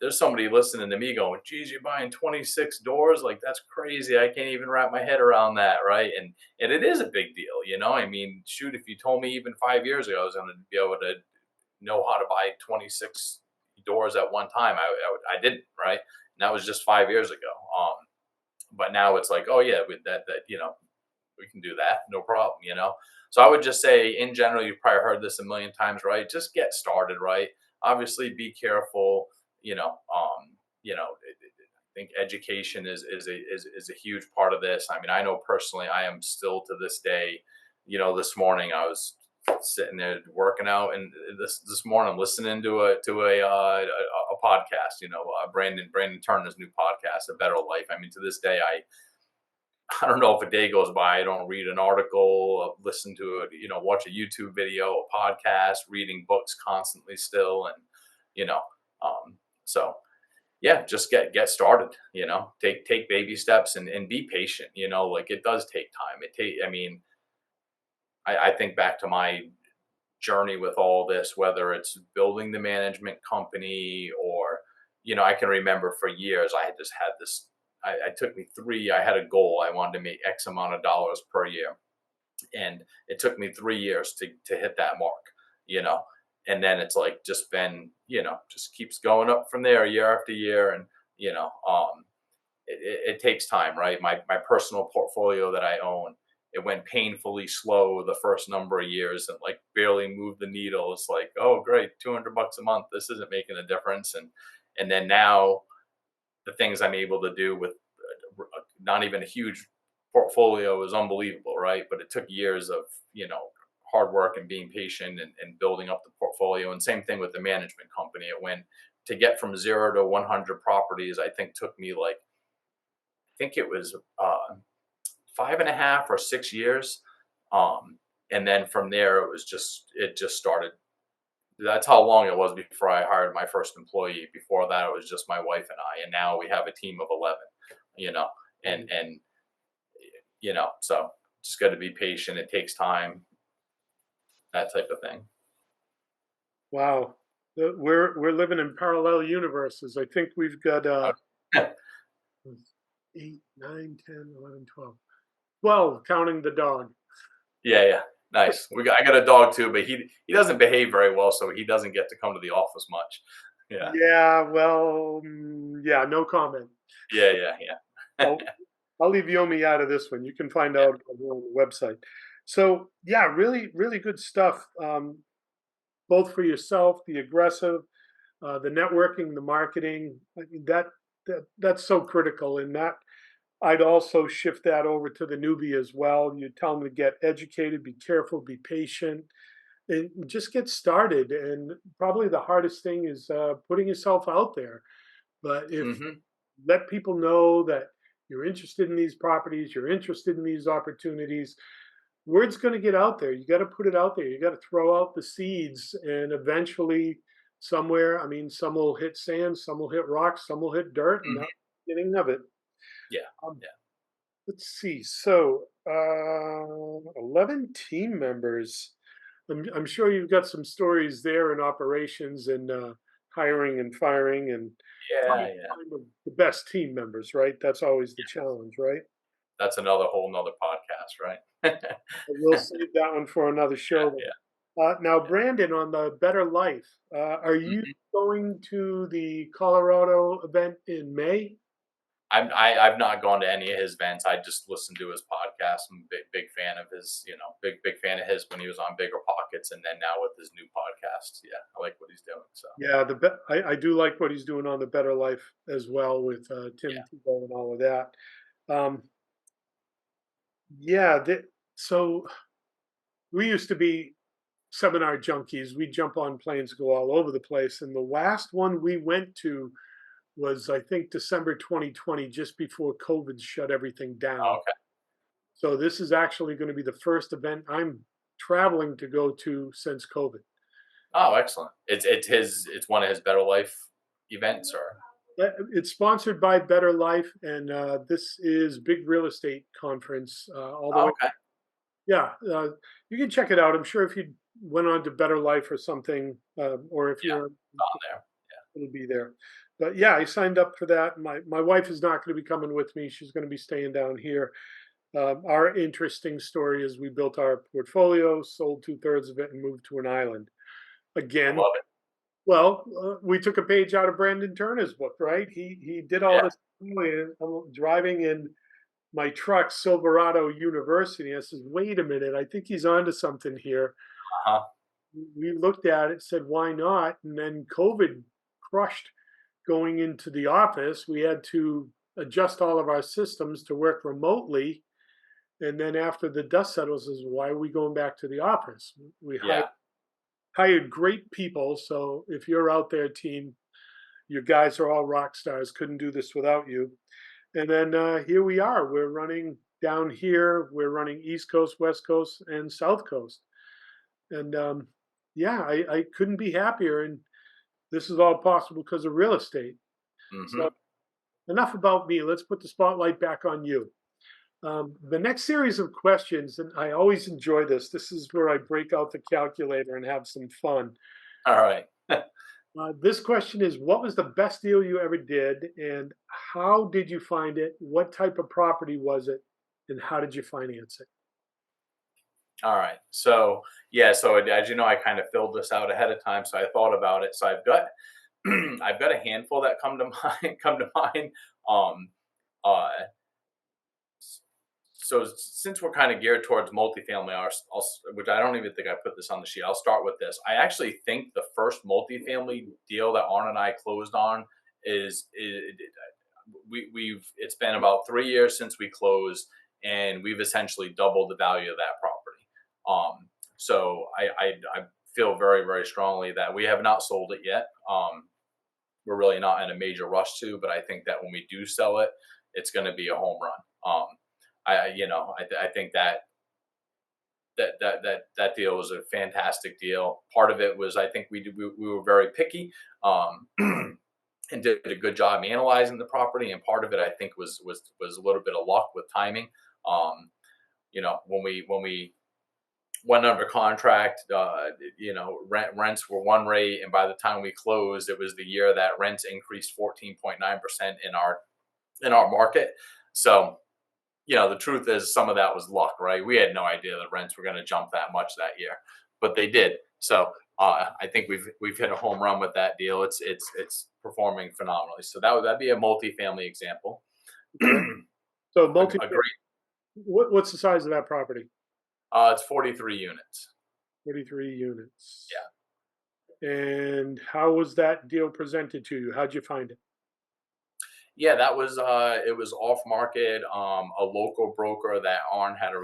there's somebody listening to me going, geez, you're buying 26 doors, like that's crazy, I can't even wrap my head around that, right? And it is a big deal. I mean, shoot, if you told me even 5 years ago I was going to be able to know how to buy 26 doors at one time. I didn't, right? And that was just 5 years ago. But now it's like, oh yeah, with that we can do that, no problem, So I would just say, in general, you've probably heard this a million times, right? Just get started, right? Obviously, be careful. I think education is a huge part of this. I mean, I know personally, I am still to this day. This morning I was sitting there working out, and this morning I'm listening to a podcast. Brandon Turner's new podcast, A Better Life. I mean, to this day, I don't know if a day goes by I don't read an article, listen to it, watch a YouTube video, a podcast, reading books constantly still, and you know, so yeah, just get started. Take baby steps and be patient. Like it does take time. I mean, I think back to my journey with all this, whether it's building the management company or, I can remember for years I had just had this. I took me I had a goal. I wanted to make X amount of dollars per year. And it took me 3 years to hit that mark, and then it's like just been, just keeps going up from there year after year. And, it takes time, right? My personal portfolio that I own, it went painfully slow the first number of years and like barely moved the needle. It's like, oh, great, $200 a month. This isn't making a difference. And then now the things I'm able to do with not even a huge portfolio is unbelievable, right? But it took years of, hard work and being patient and building up the portfolio. And same thing with the management company. It went to get from 0 to 100 properties, I think took me like, I think it was 5.5 or 6 years. And then from there, it just started. That's how long it was before I hired my first employee. Before that, it was just my wife and I, and now we have a team of 11. And so just got to be patient. It takes time, that type of thing. Wow. We're living in parallel universes. I think we've got 8, 9, 10, 11, 12. 12, counting the dog. Yeah. Nice. I got a dog too, but he doesn't behave very well, so he doesn't get to come to the office much. Yeah. Yeah, well, yeah, no comment. Yeah. I'll leave Yomi out of this one. You can find out on the website. So yeah, really, really good stuff. Both for yourself, the aggressive, the networking, the marketing. I mean, that's so critical. And that I'd also shift that over to the newbie as well. You tell them to get educated, be careful, be patient, and just get started. And probably the hardest thing is putting yourself out there. But if let people know that you're interested in these properties, you're interested in these opportunities, word's going to get out there. You got to put it out there. You got to throw out the seeds, and eventually, somewhere, I mean, some will hit sand, some will hit rocks, some will hit dirt, and that's the beginning of it. Yeah. Let's see. So, 11 team members. I'm sure you've got some stories there in operations and hiring and firing and Yeah. the best team members, right? That's always the challenge, right? That's whole nother podcast, right? We'll save that one for another show. Now, Brandon, on the Better Life, are you going to the Colorado event in May? I've not gone to any of his events. I just listened to his podcast. I'm a big fan of his, big fan of his when he was on Bigger Pockets, and then now with his new podcast. Yeah, I like what he's doing. So yeah, I do like what he's doing on the Better Life as well with Tim Tebow and all of that. So we used to be seminar junkies. We jump on planes, go all over the place, and the last one we went to was, I think, December 2020, just before COVID shut everything down. Oh, okay. So this is actually going to be the first event I'm traveling to go to since COVID. Oh, excellent! It's one of his Better Life events, or it's sponsored by Better Life, and this is big real estate conference all the way. Okay. Yeah, you can check it out. I'm sure if you went on to Better Life or something, or if you're on there, it'll be there. But yeah, I signed up for that. My wife is not going to be coming with me. She's going to be staying down here. Our interesting story is we built our portfolio, sold 2/3 of it, and moved to an island. I again. love it. Well, we took a page out of Brandon Turner's book, right? He did all Yeah. this. I'm driving in my truck, Silverado University. I says, wait a minute, I think he's onto something here. Uh-huh. We looked at it, said, why not? And then COVID crushed going into the office. We had to adjust all of our systems to work remotely. And then after the dust settles, is why are we going back to the office? We Yeah. hired great people. So if you're out there, team, your guys are all rock stars. Couldn't do this without you. And then here we are. We're running down here. We're running East Coast, West Coast, and South Coast. And yeah, I couldn't be happier. And this is all possible because of real estate. So Mm-hmm. enough about me. Let's put the spotlight back on you. The next series of questions, and I always enjoy this. This is where I break out the calculator and have some fun. All right. This question is, what was the best deal you ever did, and how did you find it? What type of property was it, and how did you finance it? All right. So yeah, so as you know, I kind of filled this out ahead of time, so I thought about it. So I've got I've got a handful that come to mind. Come to mind. Um, uh, so since we're kind of geared towards multifamily, which I don't even think I put this on the sheet, I'll start with this. I actually think the first multifamily deal that Arn and I closed on is we've it's been about 3 years since we closed, and we've essentially doubled the value of that property. So I feel very very strongly that we have not sold it yet. We're really not in a major rush to, but I think that when we do sell it, it's going to be a home run. I think that deal was a fantastic deal. Part of it was I think we were very picky, and did a good job analyzing the property, and part of it I think was a little bit of luck with timing. When we went under contract, rents were one rate, and by the time we closed, it was the year that rents increased 14.9% in our market. So the truth is some of that was luck, right? We had no idea that rents were going to jump that much that year, but they did. So I think we've hit a home run with that deal. It's performing phenomenally. So that'd be a multifamily example. Okay. So A great. what's the size of that property? It's 43 units. 43 units. Yeah. And how was that deal presented to you? How'd you find it? Yeah, that was it was off market. A local broker that Arn had a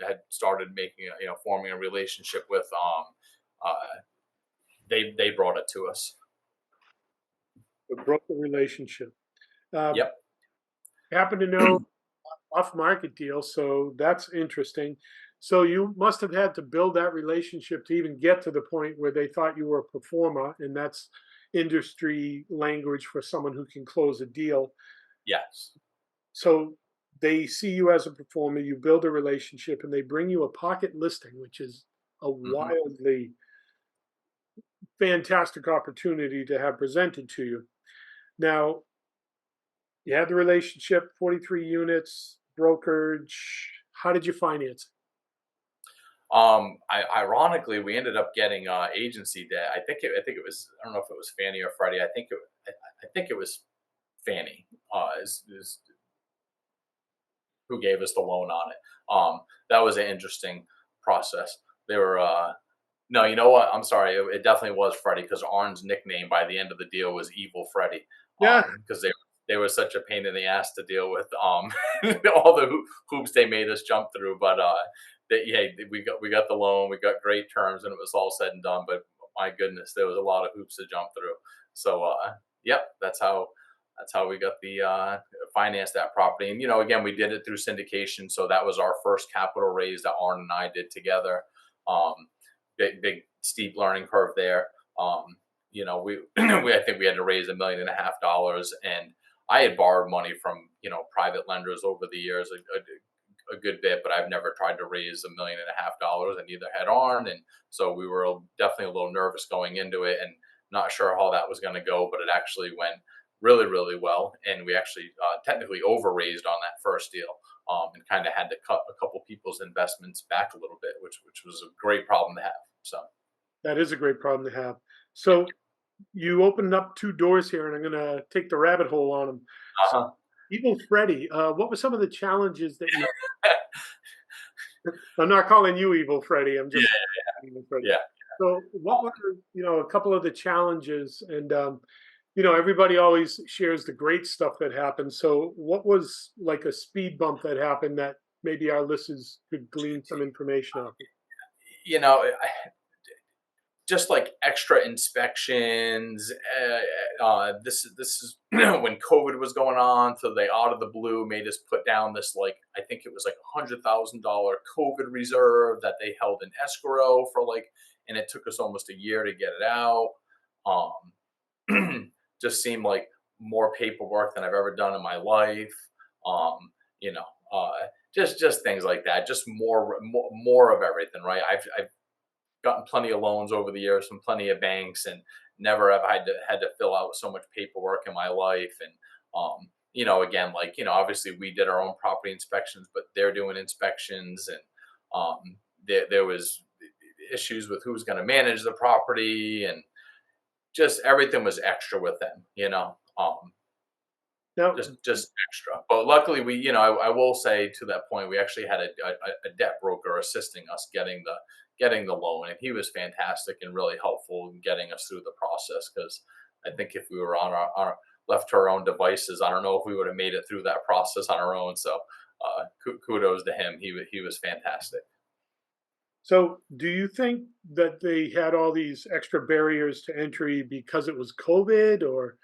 had started making forming a relationship with. They brought it to us. It broke the relationship. Yep. Happen to know off market deal, so that's interesting. So you must have had to build that relationship to even get to the point where they thought you were a performer, and that's industry language for someone who can close a deal. Yes. So they see you as a performer, you build a relationship, and they bring you a pocket listing, which is a Mm-hmm. wildly fantastic opportunity to have presented to you. Now, you had the relationship, 43 units, brokerage. How did you finance Ironically, we ended up getting agency debt. I think it was. I don't know if it was Fannie or Freddie. I think it was Fannie. Is who gave us the loan on it. That was an interesting process. They were. No, you know what? I'm sorry. It definitely was Freddie, because Arn's nickname by the end of the deal was Evil Freddie. it? Because they were such a pain in the ass to deal with. All the hoops they made us jump through, but we got the loan, we got great terms, and it was all said and done. But my goodness, there was a lot of hoops to jump through. So yep, that's how we got the finance that property. And again, we did it through syndication, so that was our first capital raise that Arn and I did together. Big steep learning curve there. We I think we had to raise $1.5 million, and I had borrowed money from private lenders over the years a good bit, but I've never tried to raise $1.5 million, and neither had Arn, and so we were definitely a little nervous going into it, and not sure how that was going to go, but it actually went really really well, and we actually technically over raised on that first deal. And kind of had to cut a couple people's investments back a little bit, which was a great problem to have. So That is a great problem to have. So you opened up two doors here, and I'm going to take the rabbit hole on them. So, Uh-huh. Evil Freddy, what were some of the challenges that you? I'm not calling you Evil Freddy. I'm Yeah, just Evil Freddy. yeah. So, what were a couple of the challenges? And everybody always shares the great stuff that happened. So, what was like a speed bump that happened that maybe our listeners could glean some information off of? You know, just like extra inspections. This is when COVID was going on, so they out of the blue made us put down this, like, I think it was like $100,000 COVID reserve that they held in escrow for, like, and it took us almost a year to get it out. Just seemed like more paperwork than I've ever done in my life. Um, you know, just things like that. Just more of everything, right? I've gotten plenty of loans over the years from plenty of banks, and never have I had to fill out so much paperwork in my life. And again, like, obviously we did our own property inspections, but they're doing inspections, and there was issues with who's going to manage the property, and just everything was extra with them. Now, Just extra. But luckily, I will say, to that point, we actually had a debt broker assisting us getting the loan, and he was fantastic and really helpful in getting us through the process. Because I think if we were on our left to our own devices, I don't know if we would have made it through that process on our own. So kudos to him. He was fantastic. so do you think that they had all these extra barriers to entry because it was COVID, or?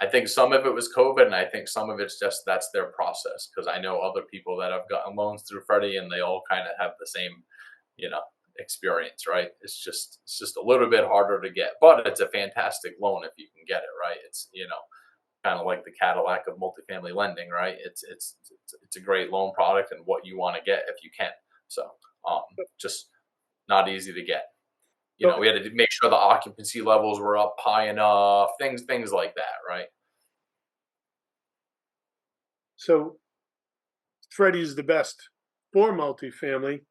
I think some of it was COVID, and I think some of it's just that's their process. Because I know other people that have gotten loans through Freddie, and they all kind of have the same, you know, experience, right? It's just a little bit harder to get, but it's a fantastic loan if you can get it, right? It's kind of like the Cadillac of multifamily lending, right? It's a great loan product, and what you want to get if you can. So just not easy to get. So, We had to make sure the occupancy levels were up high enough, things like that, right? so Freddie's the best for multifamily,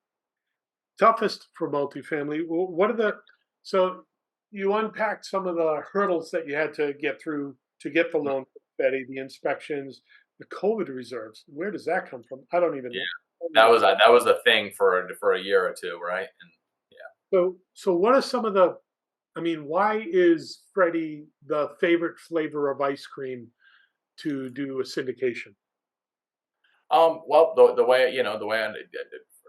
toughest for multifamily. What are the so you unpacked some of the hurdles that you had to get through to get the loan, Freddie, the inspections, the COVID reserves. Where does that come from? I don't even Yeah, know. that was a thing for a year or two, right? And yeah. So what are some of the? I mean, why is Freddie the favorite flavor of ice cream to do a syndication? Well, the way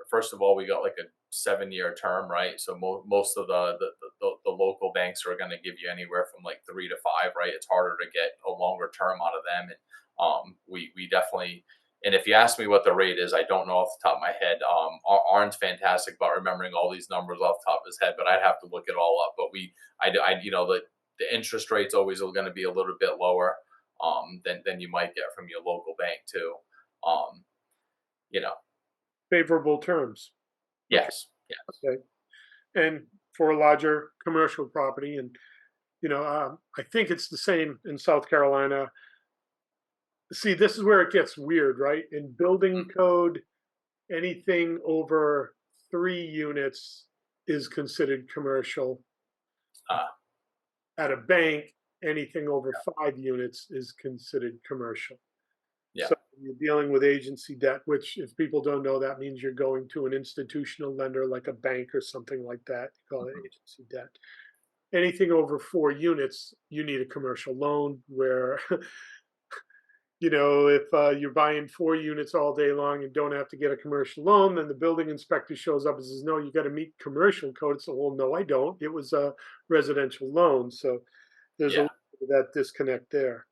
first of all, we got like a 7-year term, right? So most of the local banks are going to give you anywhere from like 3 to 5, right? It's harder to get a longer term out of them, and we definitely. And if you ask me what the rate is, I don't know off the top of my head. Arn's fantastic about remembering all these numbers off the top of his head, but I'd have to look it all up. But the interest rate's always going to be a little bit lower than you might get from your local bank too. Um, you know, Favorable terms. Okay. yes, yeah, Okay. And for a larger commercial property, and I think it's the same in South Carolina. See, this is where it gets weird, right? In building code, anything over 3 units is considered commercial. uh, At a bank, anything over 5 units is considered commercial. yeah, So you're dealing with agency debt, which, if people don't know, that means you're going to an institutional lender like a bank or something like that. You call it mhm, agency debt. Anything over 4 units, you need a commercial loan where, if you're buying 4 units all day long and don't have to get a commercial loan, then the building inspector shows up and says, no, you got to meet commercial code. So, well, no, I don't. It was a residential loan. So there's a yeah, little bit of that disconnect there.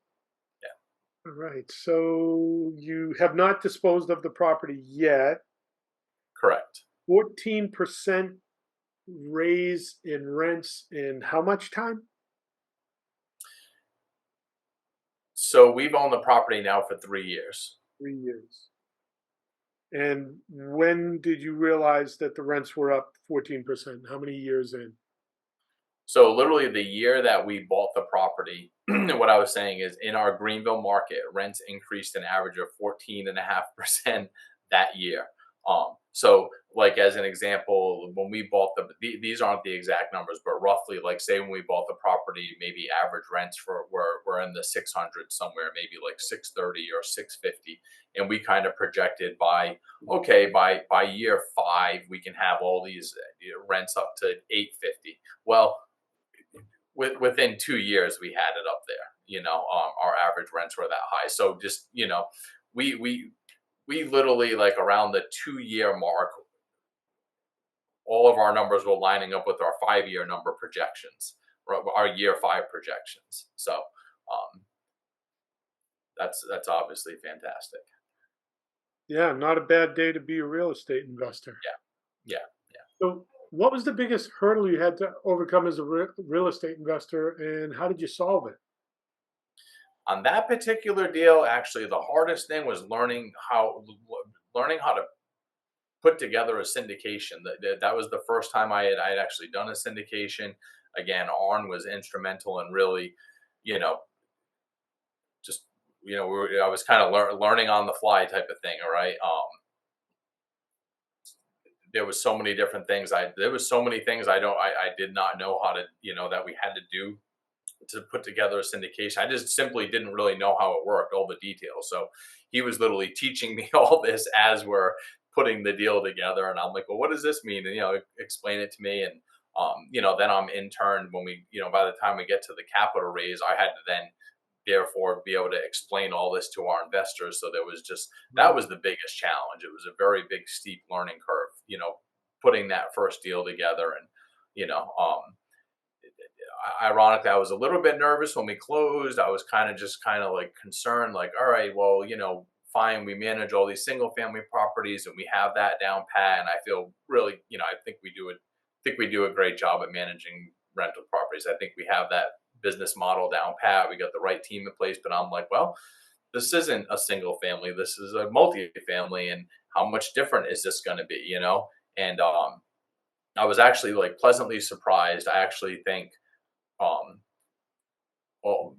yeah, All right. So you have not disposed of the property yet. correct. 14% raise in rents in how much time? So we've owned the property now for 3 years. 3 years. And when did you realize that the rents were up 14%? How many years in? So literally the year that we bought the property, what I was saying is, in our Greenville market, rents increased an average of 14.5% that year. So like as an example, when we bought these aren't the exact numbers, but roughly, like say when we bought the property, maybe average rents were in the 600 somewhere, maybe like 630 or 650, and we kind of projected by year 5 we can have all these rents up to 850. Well, within 2 years we had it up there. Our average rents were that high. So just we literally, like around the 2 year mark, all of our numbers were lining up with our 5 year number projections, our year 5 projections. So that's obviously fantastic. Yeah, not a bad day to be a real estate investor. Yeah, yeah, yeah. So, what was the biggest hurdle you had to overcome as a real estate investor, and how did you solve it? On that particular deal, actually, the hardest thing was learning how to put together a syndication. That was the first time I had actually done a syndication. Again, Arn was instrumental in really, you know, just I was kind of learning on the fly type of thing. All right. There was so many different things. There was so many things I did not know how to, that we had to do to put together a syndication. I just simply didn't really know how it worked, all the details. So he was literally teaching me all this as we're putting the deal together. And I'm like, well, what does this mean? And, explain it to me. And, then I'm interned when by the time we get to the capital raise, I had to then therefore be able to explain all this to our investors. So that was the biggest challenge. It was a very big, steep learning curve, putting that first deal together. And, ironically, I was a little bit nervous when we closed. I was kind of like concerned, like, all right, well, fine, we manage all these single family properties and we have that down pat. And I feel really, I think we do a great job at managing rental properties. I think we have that business model down pat. We got the right team in place. But I'm like, well, this isn't a single family. This is a multi-family, and how much different is this going to be? And I was actually like pleasantly surprised. I actually think um, well,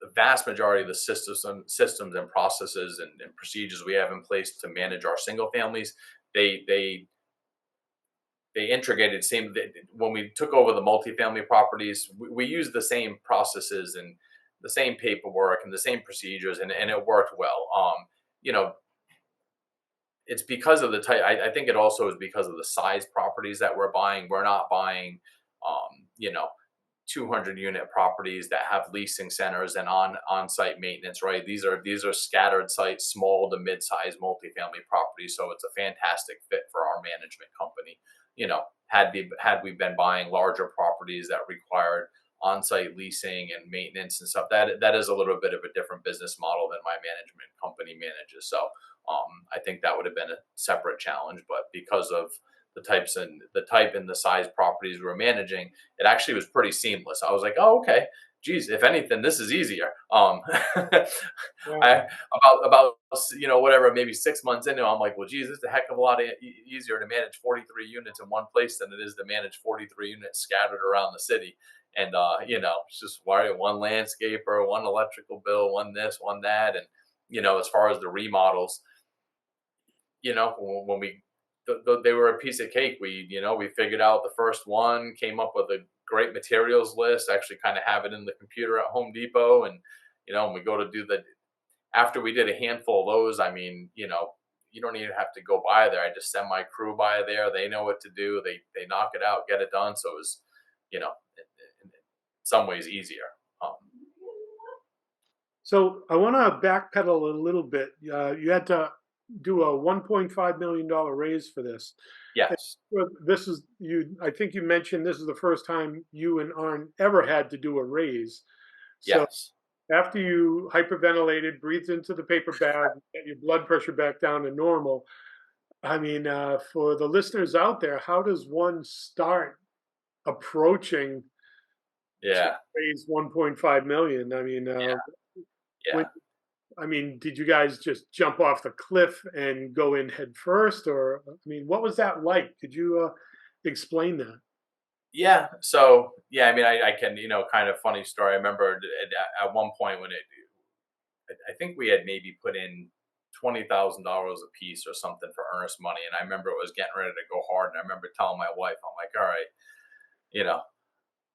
the vast majority of the systems and processes and procedures we have in place to manage our single families, they integrated same when we took over the multifamily properties. We used the same processes and the same paperwork and the same procedures, and it worked well. You know, it's because of the type. I think it also is because of the size properties that we're buying. We're not buying, um, you know, 200 unit properties that have leasing centers and on-site maintenance, right? These are scattered sites, small to mid-sized multifamily properties. So it's a fantastic fit for our management company. Had we been buying larger properties that required on-site leasing and maintenance and stuff, that is a little bit of a different business model than my management company manages. So I think that would have been a separate challenge, but because of the type and the size properties we were managing, it actually was pretty seamless. I was like, oh, okay, geez, if anything, this is easier. Yeah. I about whatever, maybe 6 months into, I'm like, well, geez, this is a heck of a lot easier to manage 43 units in one place than it is to manage 43 units scattered around the city. And it's just one landscaper, one electrical bill, one this, one that, and as far as the remodels, when they were a piece of cake. We figured out the first one, came up with a great materials list, actually kind of have it in the computer at Home Depot. And, when we go to after we did a handful of those, I mean, you don't even have to go by there. I just send my crew by there. They know what to do. They knock it out, get it done. So it was, in some ways easier. So I want to backpedal a little bit. You had to do a $1.5 million raise for this. Yes. This is you. I think you mentioned this is the first time you and Arn ever had to do a raise. So Yes. after you hyperventilated, breathed into the paper bag, get your blood pressure back down to normal. I mean, for the listeners out there, how does one start approaching to Yeah. raise 1.5 million? I mean, Yeah. when Yeah. did you guys just jump off the cliff and go in head first, or I mean, what was that like? Could you explain that? Yeah. So yeah, I mean, I can, kind of funny story. I remember at one point when I think we had maybe put in $20,000 a piece or something for earnest money. And I remember it was getting ready to go hard. And I remember telling my wife, I'm like, all right, you know,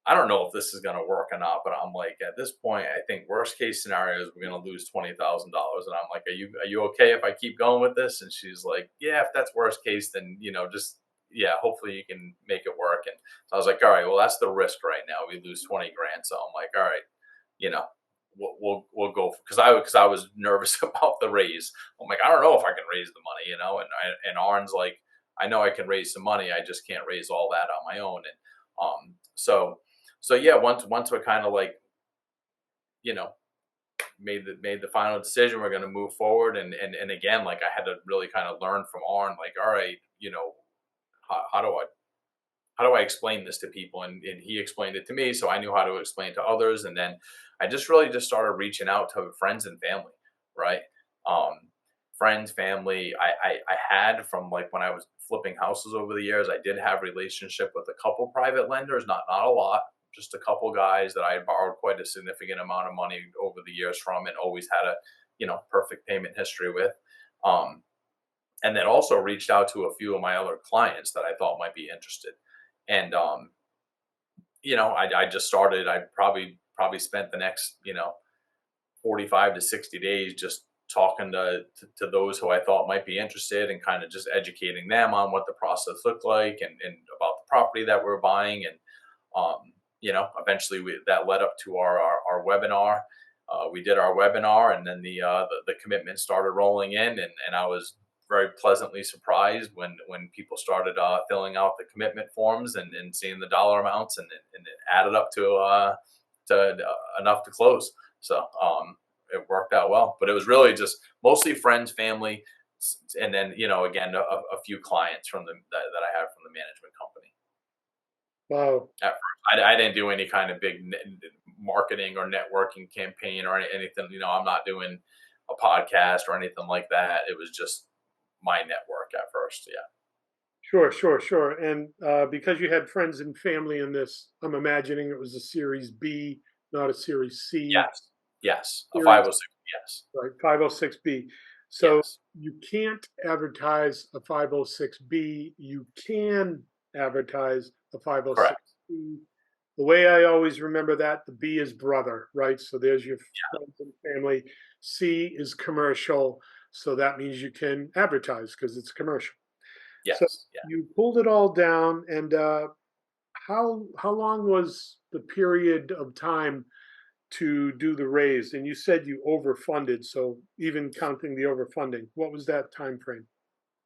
I don't know if this is going to work or not, but I'm like, at this point, I think worst case scenario is we're going to lose $20,000. And I'm like, are you okay if I keep going with this? And she's like, yeah, if that's worst case, then, just, yeah, hopefully you can make it work. And so I was like, all right, well, that's the risk right now. We lose 20 grand. So I'm like, all right, you know, we'll go because I was nervous about the raise. I'm like, I don't know if I can raise the money, and Arn's like, I know I can raise some money. I just can't raise all that on my own. And, so yeah, once we're kind of like, you know, made the final decision, we're going to move forward. And again, like I had to really kind of learn from Arn, like, all right, how do I explain this to people? And he explained it to me, so I knew how to explain it to others. And then I just really just started reaching out to friends and family, right? Friends, family. I had from like when I was flipping houses over the years, I did have relationship with a couple private lenders, not a lot, just a couple guys that I had borrowed quite a significant amount of money over the years from, and always had a perfect payment history with. And then also reached out to a few of my other clients that I thought might be interested. And I just started. I probably spent the next 45 to 60 days just talking to those who I thought might be interested, and kind of just educating them on what the process looked like, and about the property that we're buying. And eventually that led up to our webinar. We did our webinar, and then the commitment started rolling in, and I was very pleasantly surprised when people started filling out the commitment forms, and seeing the dollar amounts, and it added up to enough to close. So it worked out well. But it was really just mostly friends, family, and then again a few clients from that I had from the management company. Wow. At first, I didn't do any kind of big marketing or networking campaign or anything. I'm not doing a podcast or anything like that. It was just my network at first. Yeah. Sure. And because you had friends and family in this, I'm imagining it was a Series B, not a Series C. Yes. A Series, 506. Yes. right, 506B. So Yes. you can't advertise a 506B. You can advertise a 506B. Correct. The way I always remember that, the B is brother, right? So there's your friends and family. C is commercial. So that means you can advertise because it's commercial. So Yes. Yeah. you pulled it all down, and how long was the period of time to do the raise? And you said you overfunded, so even counting the overfunding, what was that time frame?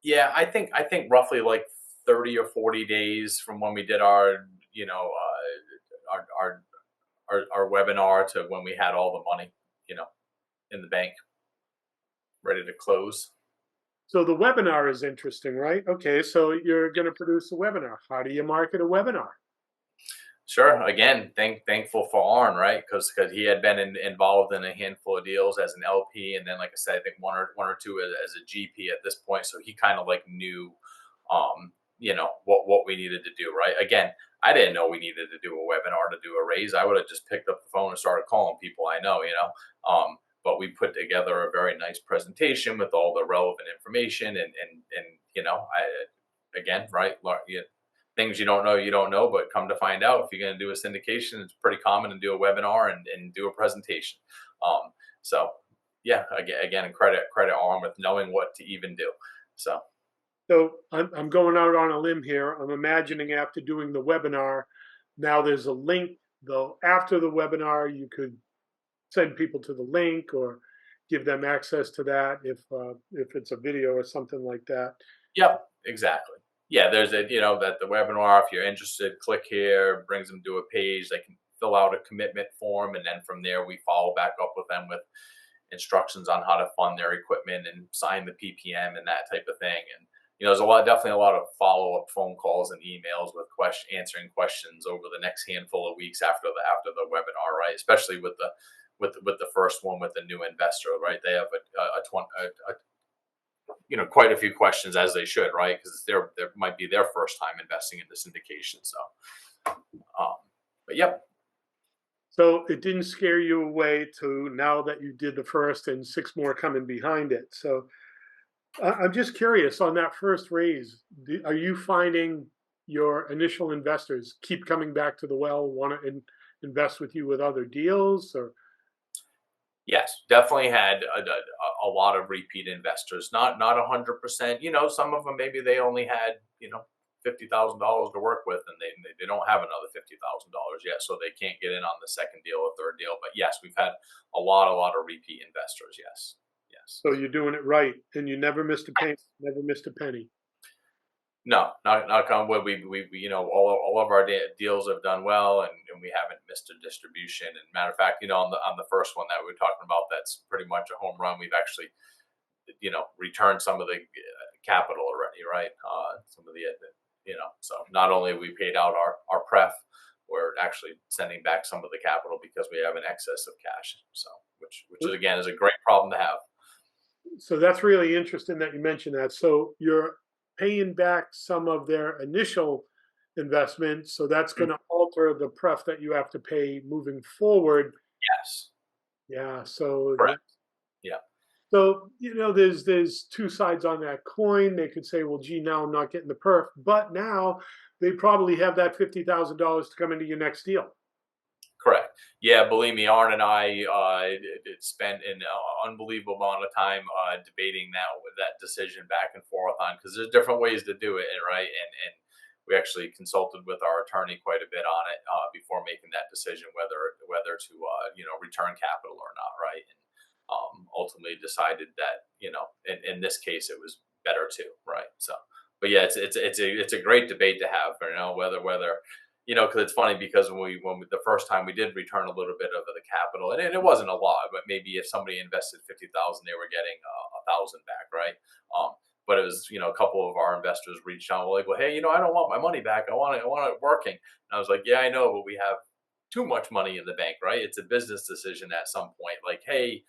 Yeah. I think roughly like 30 or 40 days from when we did our our webinar to when we had all the money in the bank ready to close. So the webinar is interesting, right? Okay, so you're going to produce a webinar. How do you market a webinar? Sure. Again, thankful for Arn, right? Because he had been involved in a handful of deals as an LP, and then, like I said, I think one or two as a GP at this point. So he kind of like knew, what we needed to do, right? Again, I didn't know we needed to do a webinar to do a raise. I would have just picked up the phone and started calling people I know, But we put together a very nice presentation with all the relevant information, and I again, right, things you don't know, but come to find out, if you're going to do a syndication, it's pretty common to do a webinar and do a presentation. So yeah, again, credit Arm with knowing what to even do. So I'm going out on a limb here. I'm imagining after doing the webinar, now there's a link, though. After the webinar, you could send people to the link or give them access to that if it's a video or something like that. Yep, exactly. Yeah, there's that the webinar, if you're interested, click here, brings them to a page. They can fill out a commitment form, and then from there we follow back up with them with instructions on how to fund their equipment and sign the PPM and that type of thing. And there's definitely a lot of follow-up phone calls and emails with answering questions over the next handful of weeks after the webinar, right? Especially with the first one with the new investor, right? They have quite a few questions, as they should, right? Because there might be their first time investing in the syndication. So, but yep. So it didn't scare you away to now that you did the first and 6 more coming behind it. So I'm just curious on that first raise. Are you finding your initial investors keep coming back to the well, want to invest with you with other deals, or Yes, definitely had a lot of repeat investors. Not 100%. Some of them maybe they only had $50,000 to work with, and they don't have another $50,000 yet, so they can't get in on the second deal or third deal. But yes, we've had a lot of repeat investors. Yes, yes. so you're doing it right and you never missed a penny, never missed a penny? No, not on wood. We all of our deals have done well, and we haven't missed a distribution. And matter of fact, on the first one that we were talking about, that's pretty much a home run. We've actually returned some of the capital already, right? Some of the so not only have we paid out our pref, we're actually sending back some of the capital because we have an excess of cash. So which is, again, is a great problem to have. So that's really interesting that you mentioned that. So you're paying back some of their initial investment, so that's going to alter the pref that you have to pay moving forward. Yes, Yeah. So correct. Yeah. so there's two sides on that coin. They could say, well, gee, now I'm not getting the perf, but now they probably have that $50,000 to come into your next deal. Correct. Yeah, believe me, Arn and I spent an unbelievable amount of time debating that decision back and forth on, because there's different ways to do it, right? And we actually consulted with our attorney quite a bit on it before making that decision whether to return capital or not, right? And ultimately decided that in this case it was better to, right? So, but yeah, it's a great debate to have, whether because it's funny, because the first time we did return a little bit of the capital, and it wasn't a lot, but maybe if somebody invested 50,000, they were getting 1,000 back, right? But it was, a couple of our investors reached out, like, well, hey, I don't want my money back. I want it working. And I was like, yeah, I know, but we have too much money in the bank, right? It's a business decision at some point. Like, hey,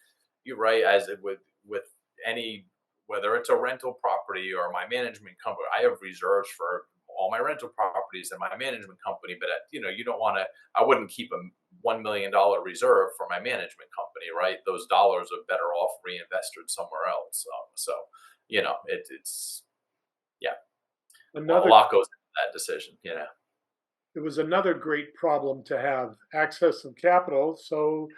you're right. As it would with any, whether it's a rental property or my management company, I have reserves for all my rental properties and my management company. But you don't want to. I wouldn't keep a $1 million reserve for my management company, right? Those dollars are better off reinvested somewhere else. So it's yeah, a Another lot goes into that decision. It was another great problem to have, access of capital. So,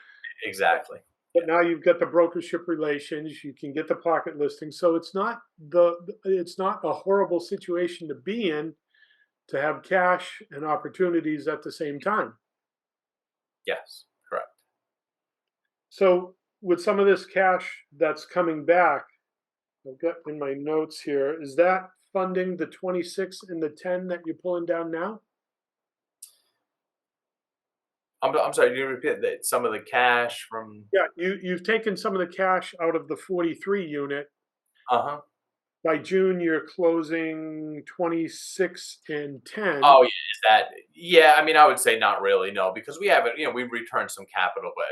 Exactly. but now you've got the brokership relations, you can get the pocket listing. So it's not a horrible situation to be in, to have cash and opportunities at the same time. Yes, correct. So with some of this cash that's coming back, I've got in my notes here, is that funding the 26 and the 10 that you're pulling down now? I'm sorry. You repeat that? Some of the cash from. Yeah, you've taken some of the cash out of the 43 unit. Uh-huh. By June, you're closing 26 and 10. Oh, yeah. Is that? Yeah. I mean, I would say not really. No, because we haven't. We've returned some capital, but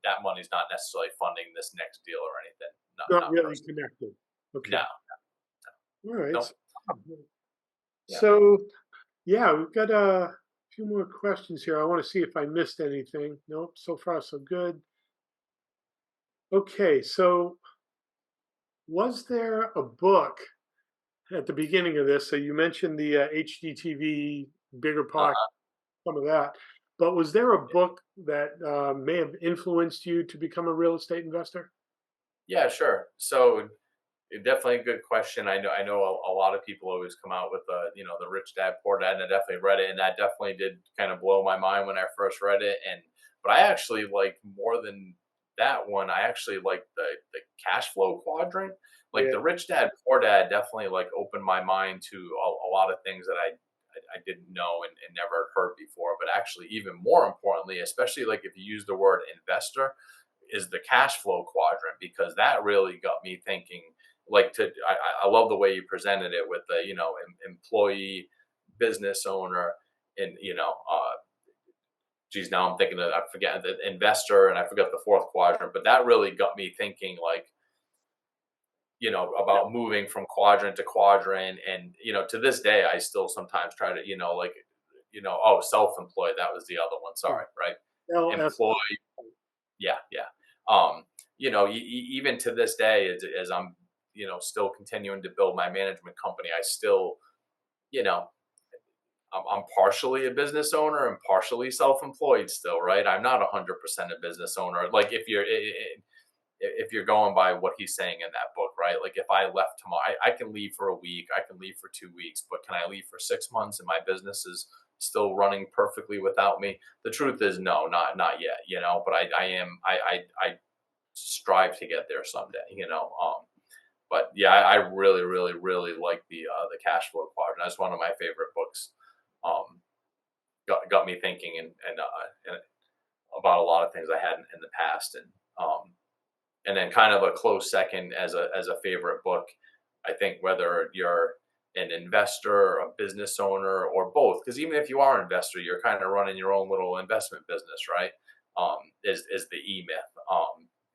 that money's not necessarily funding this next deal or anything. Not Not really personally. connected. Okay. No. All right. No. Yeah. So, yeah, we've got a few more questions here. I want to see if I missed anything. Nope, so far so good. Okay, so was there a book at the beginning of this? So you mentioned the HDTV, bigger pocket, Uh, some of that. But was there a book that may have influenced you to become a real estate investor? yeah. Sure. So definitely a good question. I know a lot of people always come out with the Rich Dad Poor Dad, and I definitely read it, and that definitely did kind of blow my mind when I first read it. But I actually like, more than that one, I actually like the cash flow quadrant. Like Yeah. the Rich Dad Poor Dad definitely like opened my mind to a lot of things that I didn't know and never heard before. But actually, even more importantly, especially like if you use the word investor, is the cash flow quadrant, because that really got me thinking. Like, I love the way you presented it with the employee, business owner, and geez, now I'm thinking that I forget the investor, and I forgot the fourth quadrant, but that really got me thinking, like, about moving from quadrant to quadrant. And to this day I still sometimes try to like, oh, self-employed, that was the other one, sorry, right? LS. Employee. Yeah, yeah. Even to this day, as I'm still continuing to build my management company, I still, you know, I'm partially a business owner and partially self-employed still, right? I'm not 100% a business owner. Like if you're going by what he's saying in that book, right? Like if I left tomorrow, I can leave for a week, I can leave for 2 weeks, but can I leave for 6 months and my business is still running perfectly without me? The truth is no, not yet, but I strive to get there someday. But yeah, I really, really, really like the cash flow quadrant. That's one of my favorite books. Um, got me thinking and about a lot of things I had in the past, and then kind of a close second as a favorite book. I think whether you're an investor, a business owner, or both, because even if you are an investor, you're kind of running your own little investment business, right? Is the E Myth.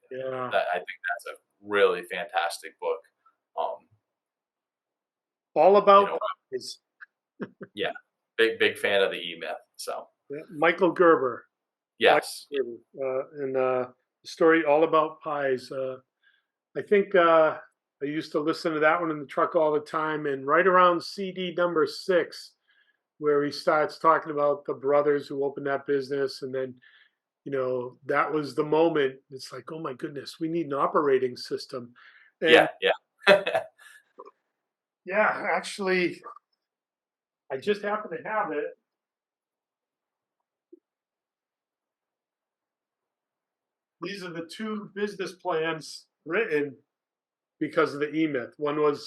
Yeah. That I think that's a really fantastic book. Um, All you about know, pies. yeah, big fan of the E Myth. So Yeah, Michael Gerber. yes, And the story all about pies. I think I used to listen to that one in the truck all the time. And right around CD number 6, where he starts talking about the brothers who opened that business, and then that was the moment. It's like, oh my goodness, we need an operating system. And yeah. yeah, actually, I just happen to have it. These are the 2 business plans written because of the E Myth. One was,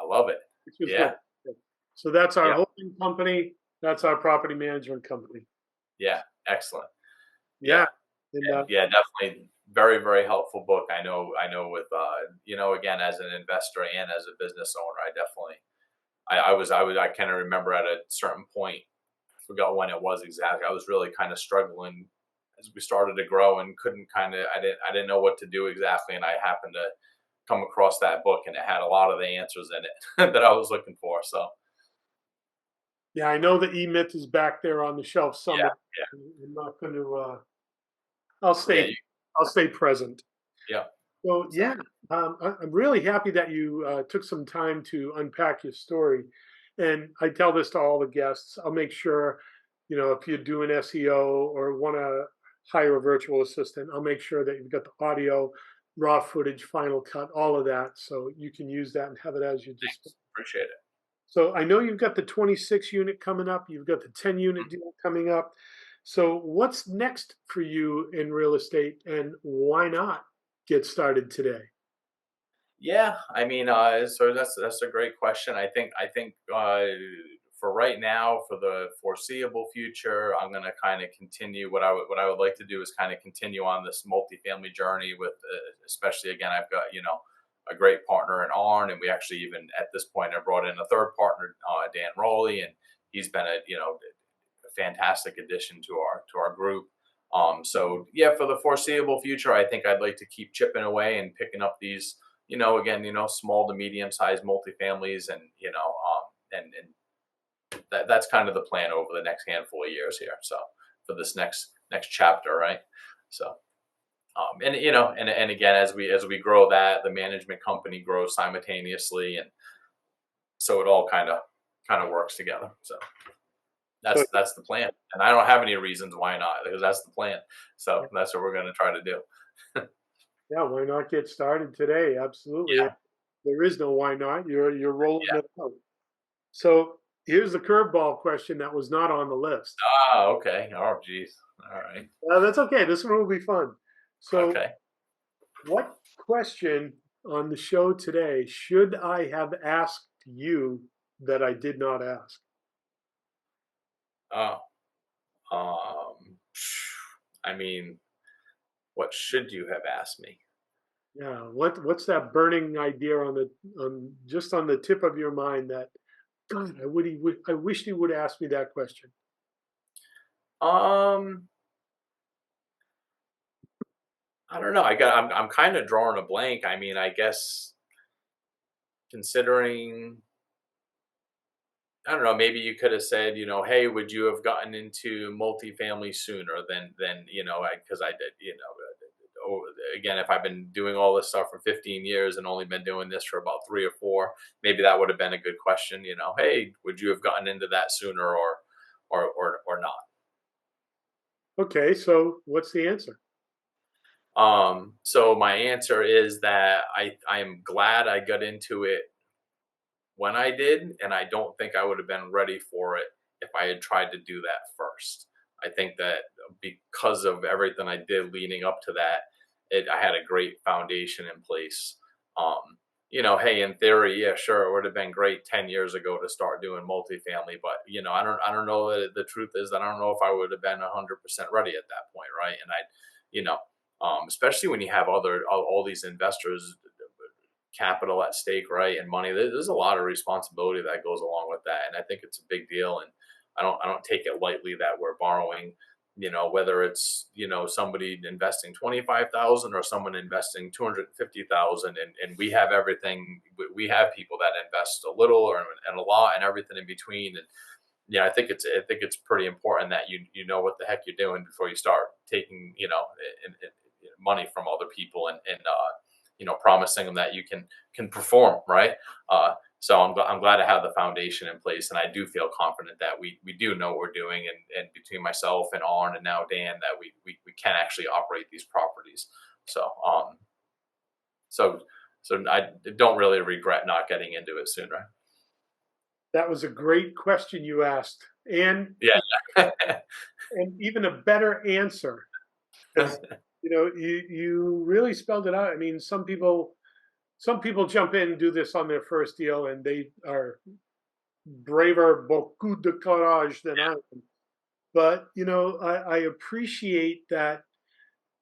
I love it. which was Yeah, written. So that's our yeah, holding company. That's our property management company. yeah. Excellent. Yeah, Yeah. And yeah. Definitely very, very helpful book. I know with again, as an investor and as a business owner, I definitely I kind of remember at a certain point, I forgot when it was exactly. I was really kind of struggling as we started to grow and couldn't I didn't know what to do exactly, and I happened to come across that book and it had a lot of the answers in it that I was looking for. So yeah, I know the E Myth is back there on the shelf yeah, somewhere. I'm not going to. I'll yeah, stay. I'll stay present. yeah. So So yeah, I'm really happy that you took some time to unpack your story. And I tell this to all the guests. I'll make sure, if you're doing SEO or want to hire a virtual assistant, I'll make sure that you've got the audio, raw footage, final cut, all of that, so you can use that and have it as you display. thanks, appreciate it. So I know you've got the 26 unit coming up. You've got the 10 unit deal coming up. So what's next for you in real estate, and why not get started today? Yeah, I mean, so that's a great question. I think for right now, for the foreseeable future, I'm going to kind of continue what I would like to do is kind of continue on this multifamily journey with, especially again, I've got a great partner in Arn, and we actually even at this point I brought in a third partner, Dan Rowley, and he's been a fantastic addition to our group. So yeah, for the foreseeable future, I think I'd like to keep chipping away and picking up these again, small to medium sized multifamilies, and that's kind of the plan over the next handful of years here. So for this next chapter, right? So and again, as we grow that, the management company grows simultaneously, and so it all kind of works together. So So that's the plan, and I don't have any reasons why not, because that's the plan. So that's what we're going to try to do. yeah, why not get started today? Absolutely. Yeah, There is no why not. You're rolling yeah. it out. So here's the curveball question that was not on the list. Ah, okay. Oh, geez. All right. That's okay. This one will be fun. So, Okay. what question on the show today should I have asked you that I did not ask? Oh, I mean, what should you have asked me? Yeah, what's that burning idea on just on the tip of your mind that God, I wish he would ask me that question. Um, I don't know. I'm kind of drawing a blank. I mean, I guess considering, I don't know, maybe you could have said, hey, would you have gotten into multifamily sooner than because I did, again, if I've been doing all this stuff for 15 years and only been doing this for about 3 or 4, maybe that would have been a good question. Hey, would you have gotten into that sooner or not? Okay, so what's the answer? So my answer is that I am glad I got into it when I did, and I don't think I would have been ready for it if I had tried to do that first. I think that because of everything I did leading up to that, I had a great foundation in place. Hey, in theory, yeah, sure, it would have been great 10 years ago to start doing multifamily, but I don't know. The truth is that I don't know if I would have been 100% ready at that point, right? And especially when you have all these investors, capital at stake, right, and money. There's a lot of responsibility that goes along with that, and I think it's a big deal. And I don't take it lightly that we're borrowing. Whether it's somebody investing 25,000 or someone investing 250,000, and we have everything. We have people that invest a little and a lot and everything in between. And yeah, I think it's pretty important that you know what the heck you're doing before you start taking money from other people and promising them that you can perform, right. So I'm glad to have the foundation in place, and I do feel confident that we do know what we're doing, and between myself and Arn and now Dan, that we can actually operate these properties. So I don't really regret not getting into it sooner. That was a great question you asked, and Yeah. even a better answer, because you really spelled it out. I mean, some people jump in and do this on their first deal, and they are braver, beaucoup de courage than I am. But I appreciate that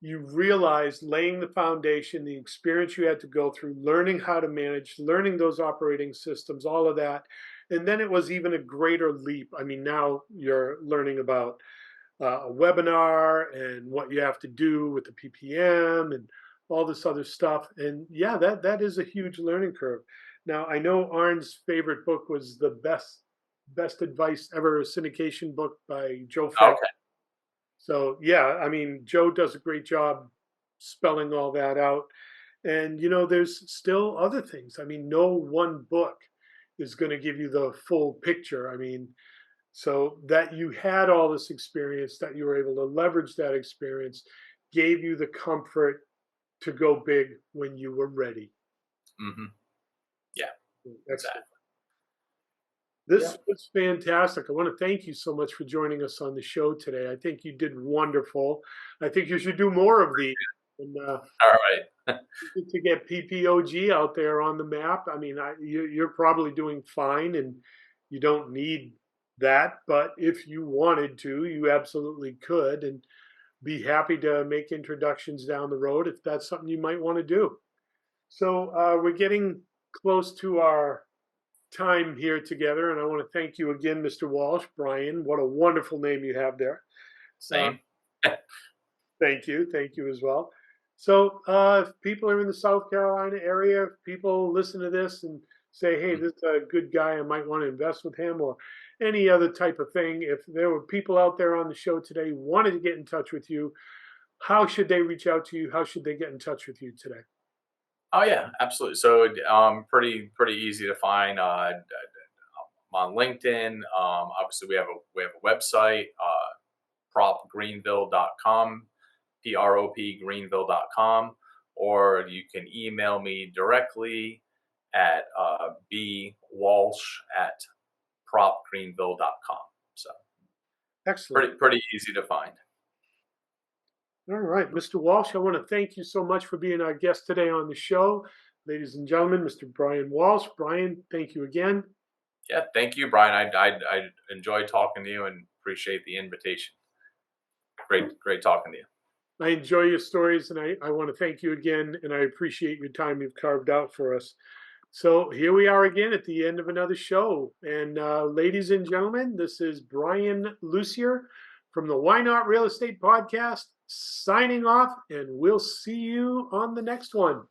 you realized laying the foundation, the experience you had to go through, learning how to manage, learning those operating systems, all of that. And then it was even a greater leap. I mean, now you're learning about a webinar and what you have to do with the PPM and all this other stuff. And yeah, that is a huge learning curve. Now, I know Arn's favorite book was the best advice ever, a syndication book by Joe Fett. Okay. So yeah, I mean, Joe does a great job spelling all that out. And there's still other things. I mean, no one book is going to give you the full picture. I mean, so that you had all this experience, that you were able to leverage that experience, gave you the comfort to go big when you were ready. Mm-hmm. Yeah. Excellent. Exactly. This was fantastic. I want to thank you so much for joining us on the show today. I think you did wonderful. I think you should do more of these. And, All right. to get PPOG out there on the map. I mean, you're probably doing fine, and you don't need that. But if you wanted to, you absolutely could, and be happy to make introductions down the road if that's something you might want to do. So we're getting close to our time here together, and I want to thank you again, Mr. Walsh. Brian, what a wonderful name you have there. Same. Thank you as well. So if people are in the South Carolina area, if people listen to this and say, hey, this is a good guy, I might want to invest with him, or any other type of thing, if there were people out there on the show today who wanted to get in touch with you, how should they reach out to you? How should they get in touch with you today? Oh yeah, absolutely. So pretty easy to find. I'm on LinkedIn. Obviously we have a website, propgreenville.com, propgreenville.com, or you can email me directly at bwalsh@propgreenville.com. So Excellent. pretty easy to find. All right, Mr. Walsh, I want to thank you so much for being our guest today on the show. Ladies and gentlemen, Mr. Brian Walsh. Brian, thank you again. Yeah, thank you, Brian. I enjoyed talking to you and appreciate the invitation. Great talking to you. I enjoy your stories, and I want to thank you again, and I appreciate your time you've carved out for us. So here we are again at the end of another show. And ladies and gentlemen, this is Brian Lucier from the Why Not Real Estate Podcast, signing off, and we'll see you on the next one.